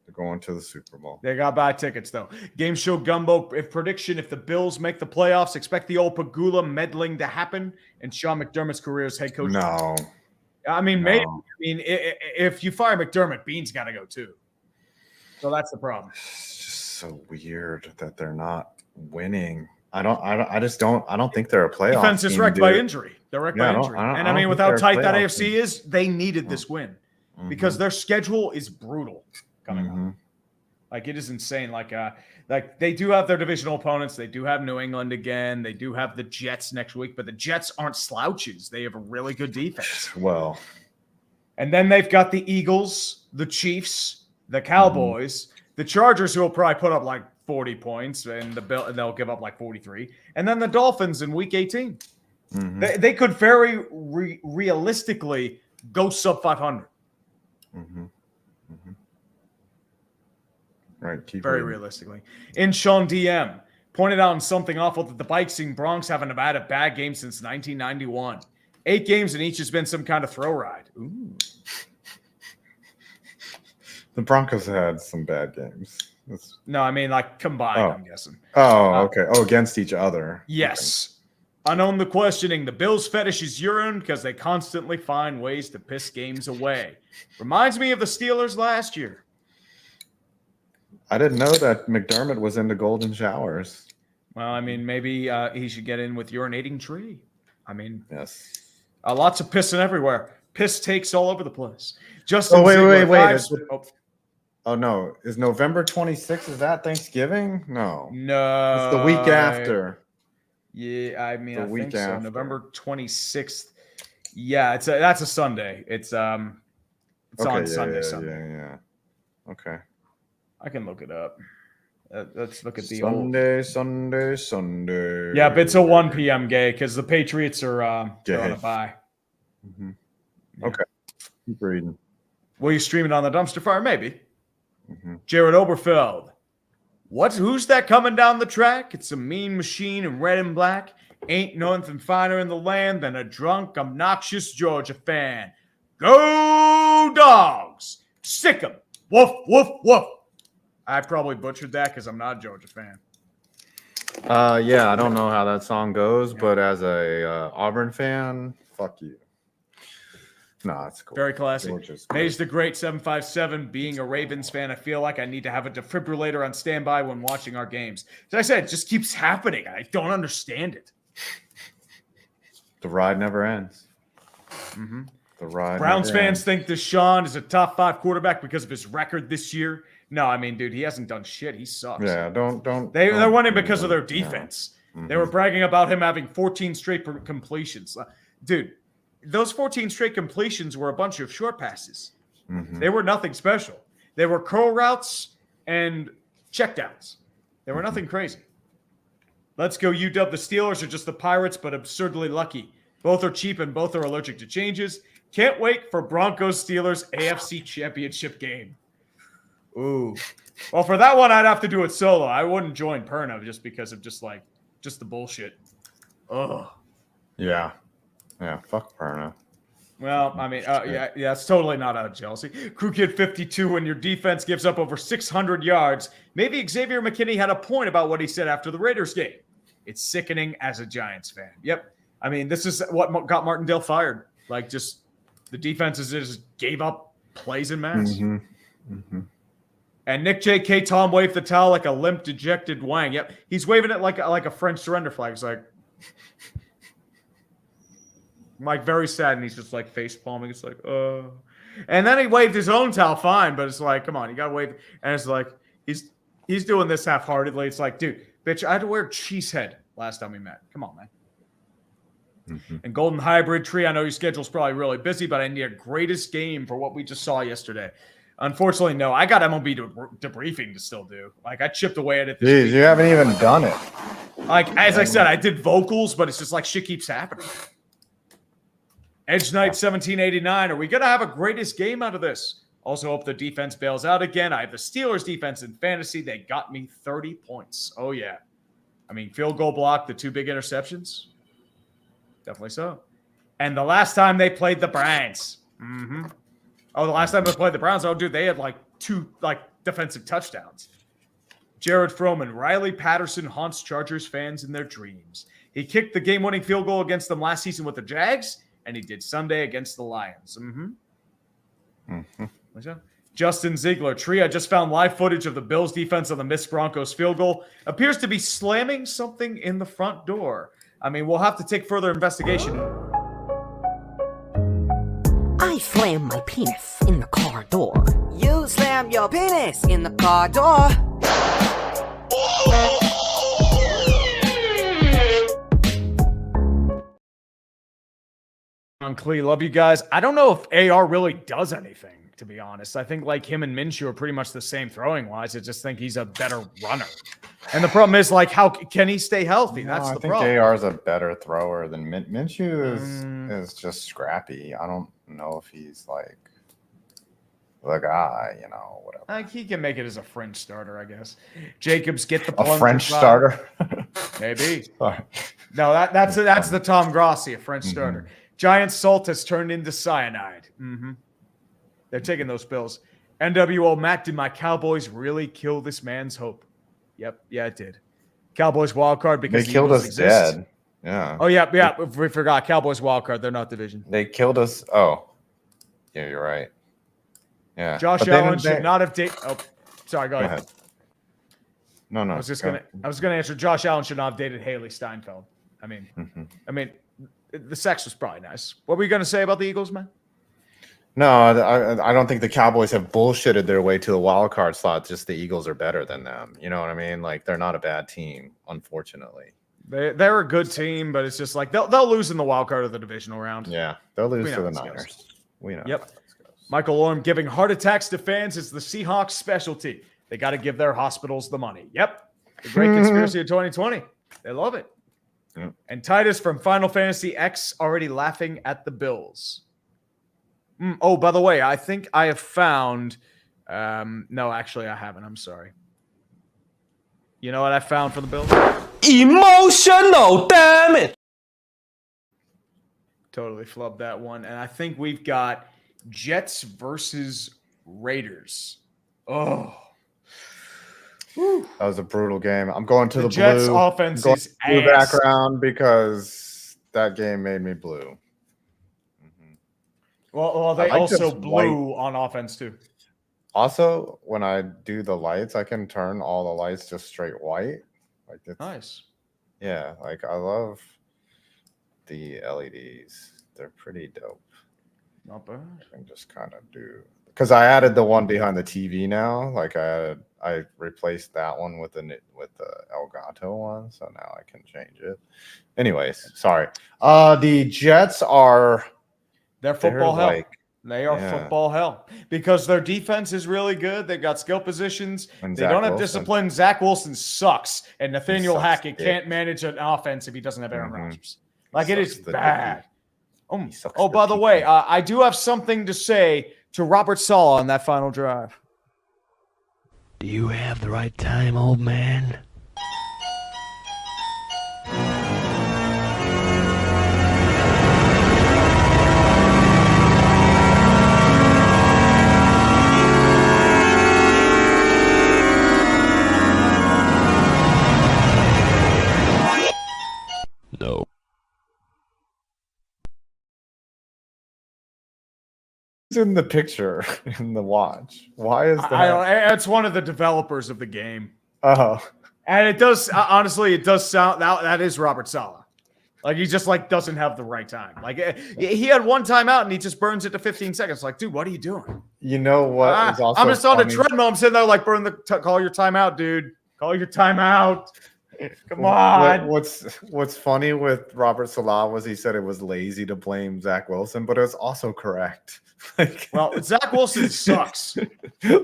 They're going to the Super Bowl. They got buy tickets though. Game show gumbo. If the Bills make the playoffs, expect the old Pagula meddling to happen and Sean McDermott's career as head coach. No. I mean, No. maybe. I mean, if you fire McDermott, Bean's got to go too. So that's the problem. It's just so weird that they're not winning. I don't think they're a playoff Defense is team, wrecked by dude. injury. They're wrecked Yeah, by I don't- injury. I don't- And I I mean, don't with think how they're a tight that playoff AFC team. is, they needed this win because their schedule is brutal coming up. Mhm. Like it is insane. Like they do have their divisional opponents. They do have New England again. They do have the Jets next week, but the Jets aren't slouches. They have a really good defense. Well, And then they've got the Eagles, the Chiefs, the Cowboys, the Chargers, who will probably put up like 40 points, and they'll give up like 43, and then the Dolphins in Week 18. mhm, They could very realistically go sub 500. mhm, mhm. Right. Keep Very reading. realistically. In Sean DM pointed out on something awful that the Bikes and Bronx haven't had a bad game since 1991. 8 games and each has been some kind of throw ride. Ooh. The Broncos had some bad games. No, I mean like combined, Oh. I'm guessing. Okay. Oh, against each other. Yes. Unknown the questioning. The Bills' fetish is urine because they constantly find ways to piss games away. Reminds me of the Steelers last year. I didn't know that McDermott was into golden showers. Well, I mean, maybe he should get in with urinating Tree. I mean, Yes. lots of pissing everywhere. Piss takes all over the place. Justin Oh, wait. Ziegler, Is it- oh, Oh, no. Is November 26th? Is that Thanksgiving? No. no. It's the week after. Yeah, I mean, The I week think so. after. November 26th Yeah, that's a Sunday. It's on Sunday. Yeah. Okay. I can look it up. Let's look at the old. Sunday. Yeah, but it's a 1 p.m. gay because the Patriots are they're on a Gay. bye. Mm-hmm. Yeah. Okay. Keep reading. Will you stream it on the dumpster fire? Maybe. Mm-hmm. Jared Oberfeld. Who's that coming down the track? It's a mean machine in red and black. Ain't nothing finer in the land than a drunk, obnoxious Georgia fan. Go Dogs! Sick 'em. Woof, woof, woof. I probably butchered that because I'm not a Georgia fan. Yeah, I don't know how that song goes, but as a Auburn fan, fuck you. No, it's cool. Very classic. Georgia's Maze the Great 757. Being a Ravens fan, I feel like I need to have a defibrillator on standby when watching our games. As I said, it just keeps happening. I don't understand it. The ride never ends. Mm-hmm. The ride. Browns never fans ends. think Deshaun is a top 5 quarterback because of his record this year. No, I mean, dude, he hasn't done shit. He sucks. Yeah, don't. They're winning don't- because of their yeah. defense. Mhm. They were bragging about him having 14 straight completions. Dude, those 14 straight completions were a bunch of short passes. Mhm. They were nothing special. They were curl routes and checkdowns. They were nothing crazy. Let's go UW. The Steelers are just the Pirates, but absurdly lucky. Both are cheap and both are allergic to changes. Can't wait for Broncos Steelers AFC Championship game. Ooh. Well, for that one, I'd have to do it solo. I wouldn't join Perna just because of just the bullshit. Ugh. Yeah. Fuck Perna. Well, I mean, yeah, it's totally not out of jealousy. Crew Kid 52, when your defense gives up over 600 yards, maybe Xavier McKinney had a point about what he said after the Raiders game. It's sickening as a Giants fan. Yep. I mean, this is what got Martindale fired. Like, just the defenses just gave up plays in mass. Mm-hmm. Mm-hmm. And Nick J.K. Tom waved the towel like a limp, dejected Wang. Yep. He's waving it like a French surrender flag. He's like very sad, and he's just like face palming. It's like, and then he waved his own towel, fine, but it's like, come on, you gotta wave. And it's like he's doing this half-heartedly. It's like, dude, bitch, I had to wear Cheesehead last time we met. Come on, man. Mm-hmm. And Golden Hybrid Tree, I know your schedule's probably really busy, but I need a greatest game for what we just saw yesterday. Unfortunately, no. I got MLB debriefing to still do. Like, I chipped away at it this Jeez, week. you haven't even done it. Like, as I said, I did vocals, but it's just like shit keeps happening. Edge Knight 1789. Are we going to have a greatest game out of this? Also hope the defense bails out again. I have the Steelers defense in fantasy. They got me 30 points. Oh, yeah. I mean, field goal block, the 2 big interceptions. Definitely so. And the last time they played the Browns. Mm-hmm. Oh, the last time they played the Browns, oh, dude, they had like 2 defensive touchdowns. Jared Froman, Riley Patterson haunts Chargers fans in their dreams. He kicked the game-winning field goal against them last season with the Jags, and he did Sunday against the Lions. Mm-hmm. Mm-hmm. What's that? Justin Ziegler, Tree, I just found live footage of the Bills defense on the missed Broncos field goal. Appears to be slamming something in the front door. I mean, we'll have to take further investigation. I slammed my penis in the car door. You slammed your penis in the car door. On Clee, love you guys. I don't know if AR really does anything, to be honest. I think like him and Minshew are pretty much the same throwing wise. I just think he's a better runner. And the problem is, like, how can he stay healthy? That's I the think problem. JR is a better thrower than Minshew is just scrappy. I don't know if he's like the guy, whatever. Like, he can make it as a fringe starter, I guess. Jacobs, get the A plunger French vibe. starter. Maybe. Sorry. No, that's the Tom Grossi, a French starter. Giant salt has turned into cyanide. Mm-hmm. They're taking those pills. NWO Matt, did my Cowboys really kill this man's hope? Yep, yeah, it did. Cowboys wild card because They the killed Eagles us exist. dead. Yeah. Oh yeah, we forgot. Cowboys wild card. They're not division. They killed us. Oh, yeah, you're right. Yeah. Josh But they Allen didn't- should they- not have dated. Oh, sorry. Go Go ahead. ahead. No. I was gonna answer. Josh Allen should not have dated Haley Steinfeld. I mean, the sex was probably nice. What were you gonna say about the Eagles, man? No, I don't think the Cowboys have bullshitted their way to the wild card slot. Just the Eagles are better than them. You know what I mean? Like, they're not a bad team, unfortunately. They're a good team, but it's just like they'll lose in the wild card of the divisional round. Yeah, they'll lose We know to the how this goes. Niners. We know. Yep. how this goes. Michael Orm giving heart attacks to fans is the Seahawks specialty. They got to give their hospitals the money. Yep. The great conspiracy of 2020. They love it. Yep. And Titus from Final Fantasy X already laughing at the Bills. Oh, by the way, I think I have found. No, actually, I haven't. I'm sorry. You know what I found for the Bills? Emotional, damn it. Totally flubbed that one. And I think we've got Jets versus Raiders. Oh. Whew. That was a brutal game. I'm going to the Jets blue. offense I'm going is to blue ass. background because that game made me blue. Well, they I like also this blew on offense too. Also, when I do the lights, I can turn all the lights just straight white. Like it's Nice. yeah, like I love the LEDs. They're pretty dope. Not bad. I can just kind of do because I added the one behind the TV now. Like I replaced that one with the Elgato one, so now I can change it. Anyways, sorry. The Jets are They're football hell. like They are yeah. football hell because their defense is really good. They've got skill positions. And They Zach don't have Wilson. discipline. Zach Wilson sucks, and Nathaniel sucks Hackett dick. can't manage an offense if he doesn't have Aaron Mhm. Rodgers. Like it is sucks the bad. He sucks Oh, the by the pee-pee. way, I do have something to say to Robert Saleh on that final drive. Do you have the right time, old man? No. Who's in the picture in the watch? Why is that? I don't, it's one of the developers of the game. Oh, And it does honestly, it does sound that is Robert Saleh. Like he just like doesn't have the right time. Like he had one time out and he just burns it to 15 seconds. Like, dude, what are you doing? you know what? Is also I'm just on a funny? treadmill. I'm sitting there like call your timeout, dude. Call your timeout. Come on. What's funny with Robert Salah was he said it was lazy to blame Zach Wilson, but it was also correct. Like, Well, Zach Wilson sucks.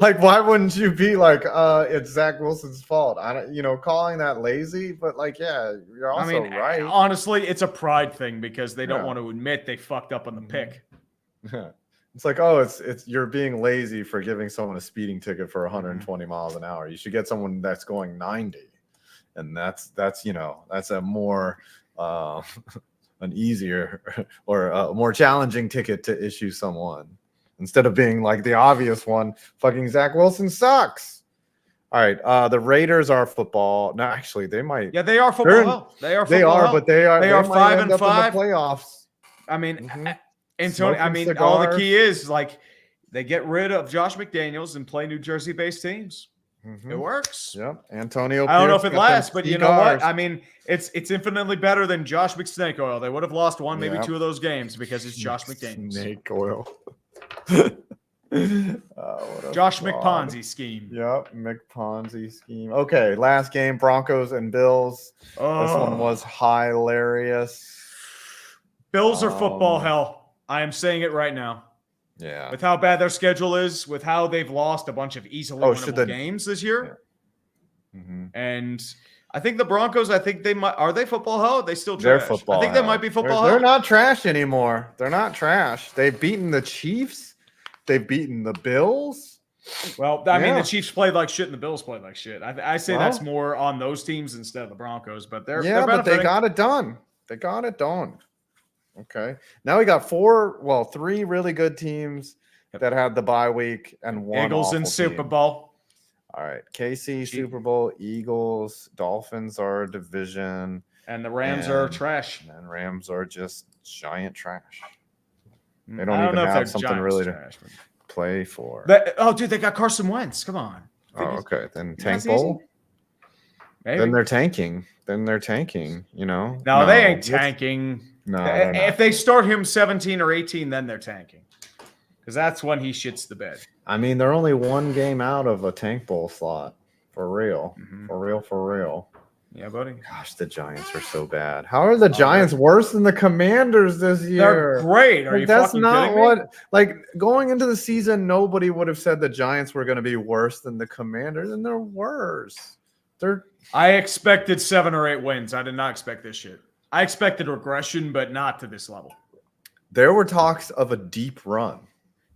like why wouldn't you be like, it's Zach Wilson's fault? I don't, calling that lazy, but like, yeah, you're also right. Honestly, it's a pride thing because they don't Yeah. want to admit they fucked up on the pick. It's like, oh, it's you're being lazy for giving someone a speeding ticket for 120 miles an hour. You should get someone that's going 90, and that's a more an easier or a more challenging ticket to issue someone instead of being like the obvious one. Fucking Zach Wilson sucks. All right, the Raiders are football. No, actually, they might. Yeah, they are They're football in- hell. They are They football are, hell. but they are. They are might 5 end and up in 5. the playoffs. I mean, Mhm. Antonio, Smoking all the cigars. key is like they get rid of Josh McDaniels and play New Jersey-based teams. Mhm. It works. Yep, Antonio. I don't know if Pierce it got them lasts, but you know what? cigars. I mean, it's infinitely better than Josh McSnake Oil. They would have lost one, maybe Yep. 2 of those games because it's Josh McDaniels. Snake oil. What a Josh fraud. McPonzi scheme. Yep, McPonzi scheme. Okay, last game, Broncos and Bills. This one Oh. was hilarious. Bills are football Um, hell. I am saying it right now. Yeah. With how bad their schedule is, with how they've lost a bunch of easily Oh, winnable should the- games this year. Mhm. And I think the Broncos, I think they might. Are they football hell? They still They're trash. football. I think they hell. might be football They're hell. not trash anymore. They're not trash. They've beaten the Chiefs. They've beaten the Bills. Well, I mean, Yeah. the Chiefs played like shit and the Bills played like shit. I say Well- that's more on those teams instead of the Broncos, but they're Yeah, but they benefiting. got it done. They got it done. Okay. Now we got three really good teams that had the bye week and one Eagles in awful Super team. Bowl. All right. KC, Chief- Super Bowl, Eagles, Dolphins are a division, And the Rams are And- trash. and Rams are just giant trash. They I don't even know if have they're something Giants really to trash, but- play for. Dude, they got Carson Wentz. Come on. Oh, okay. Then That's tank bowl. easy. Maybe. Then they're tanking. No, they ain't Let's- tanking. No, they're not. If they start him 17 or 18, then they're tanking. Because that's when he shits the bed. I mean, they're only one game out of a tank bowl slot. For real. Mhm. For real. Yeah, buddy. Gosh, the Giants are so bad. How are the Giants worse than the Commanders this year? They're great. Are Like, you that's fucking not kidding me? what. Like going into the season, nobody would have said the Giants were going to be worse than the Commanders, and they're worse. They're I expected 7 or 8 wins. I did not expect this shit. I expected regression, but not to this level. There were talks of a deep run.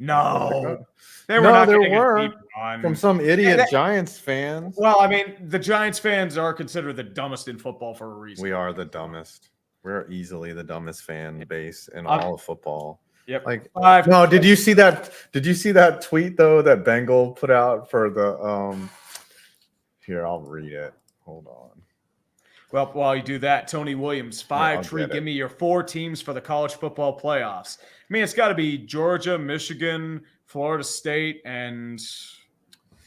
No, they were No, not there getting were. a deep run. From some idiot that- Giants fans. Well, I mean, the Giants fans are considered the dumbest in football for a reason. We are the dumbest. We're easily the dumbest fan base in I'm- all of football. Yep. Like, Five. no, did you see that? Did you see that tweet though that Bengal put out for the Here, I'll read it. Hold on. Well, while you do that, Tony Williams, 5 I'll tree. get it. Give me your 4 teams for the college football playoffs. I mean, it's got to be Georgia, Michigan, Florida State, and I'm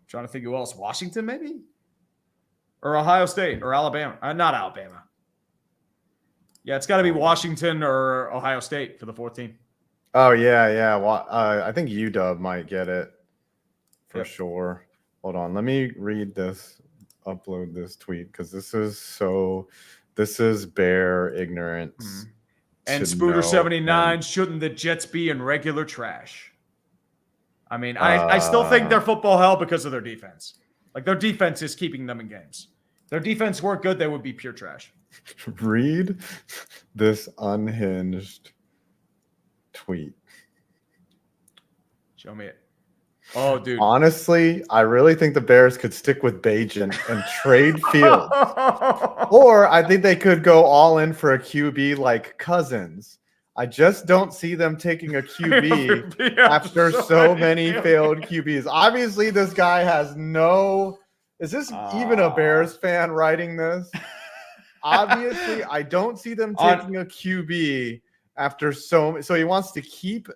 trying to think who else. Washington, maybe, or Ohio State, or Alabama. Not Alabama. Yeah, it's got to be Washington or Ohio State for the 4th team. Oh yeah. Well, I think UW might get it for Yep. sure. Hold on, let me read this. Upload this tweet because this is bare ignorance. And to Spooter know, 79, and- shouldn't the Jets be in regular trash? I mean, I still think they're football hell because of their defense. Like, their defense is keeping them in games. If their defense weren't good, they would be pure trash. Read this unhinged tweet. Show me it. Oh, dude. Honestly, I really think the Bears could stick with Bajan and trade Fields. Or I think they could go all in for a QB like Cousins. I just don't see them taking a QB after so many failed QBs. Obviously, this guy has no. Is this even a Bears fan writing this? Obviously, I don't see them taking a QB after so. So he wants to keep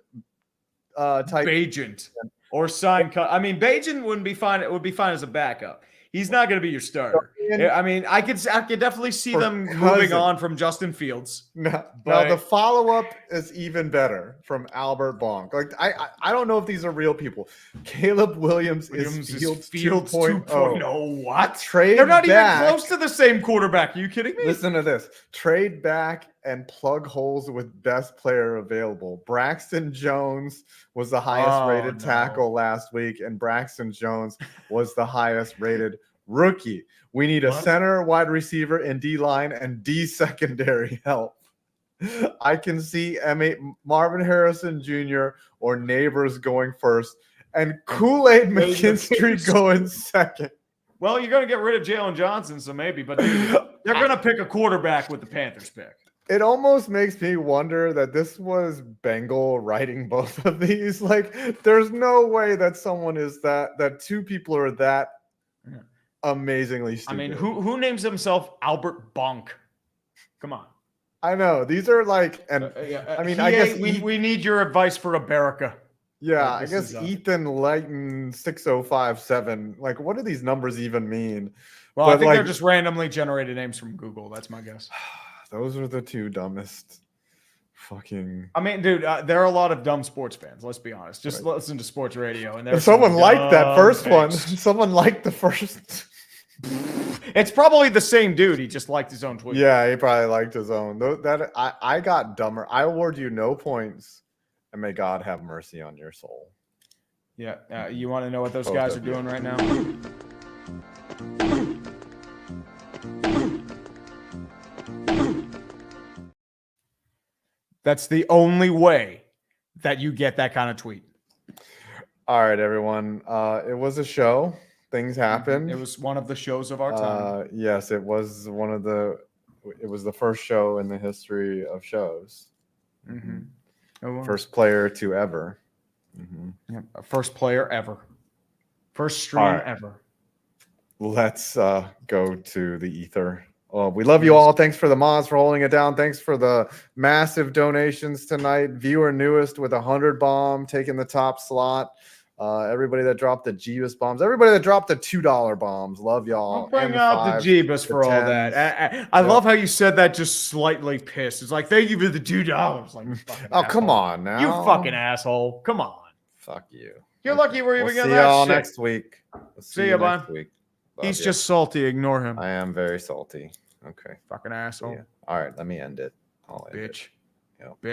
type. Bajent or sign. I mean, Bajent wouldn't be fine. It would be fine as a backup. He's not going to be your starter. I mean, I could definitely see For them moving Cousins. on from Justin Fields. Now But- the follow-up is even better from Albert Bonk. Like I don't know if these are real people. Caleb Williams is Fields 2.0. 2.0. What? Trade They're not back. even close to the same quarterback. Are you kidding me? Listen to this. Trade back and plug holes with best player available. Braxton Jones was the highest rated no. tackle last week, and Braxton Jones was the highest rated rookie. We need a What? center, wide receiver, and D line and D secondary help. I can see Marvin Harrison Jr. or Neighbors going first, and Kool-Aid McKinstry going second. Well, you're going to get rid of Jalen Johnson, so maybe, but dude, they're going to pick a quarterback with the Panthers pick. It almost makes me wonder that this was Bengal writing both of these. Like, there's no way that someone is that two people are that amazingly I stupid. mean, who names himself Albert Bonk? Come on. I know these are like, and I mean, I guess we need your advice for America. yeah, I this guess is, Ethan Lighton 6057. Like, what do these numbers even mean? Well, I But, think like- they're just randomly generated names from Google. That's my guess. Those are the two dumbest fucking. I mean, dude, there are a lot of dumb sports fans. Let's be honest. Just listen to sports radio, and If there's someone some liked that dumb first one, takes. someone liked the first. It's probably the same dude. He just liked his own tweet. Yeah, he probably liked his own. That I got dumber. I award you no points, and may God have mercy on your soul. Yeah. You want to know what those Both guys are of you. doing right now? That's the only way that you get that kind of tweet. All right, everyone. It was a show. Things happened. It was one of the shows of our time. Yes, it was one of the. It was the first show in the history of shows. Mhm. Oh, wow. First player to ever. Mhm. Yeah, first player ever. First stream All right. ever. Let's go to the ether. We love you all. Thanks for the mods for holding it down. Thanks for the massive donations tonight. Viewer newest with 100 bomb taking the top slot. Everybody that dropped the Jeebus bombs. Everybody that dropped the $2 bombs. Love y'all. Don't bring And out the fives, Jeebus for all tens. that. I love how you said that just slightly pissed. It's like, thank you for the $2. Like, you fucking Oh, come asshole. on now. You fucking asshole. Come on. Fuck you. You're lucky we're We'll even see getting that y'all shit. next week. We'll See ya, bye. next week. He's ya. just salty. Ignore him. I am very salty. Okay. Fucking asshole. Yeah. All right. Let me end it. I'll end it. Bitch. Yep. Bitch.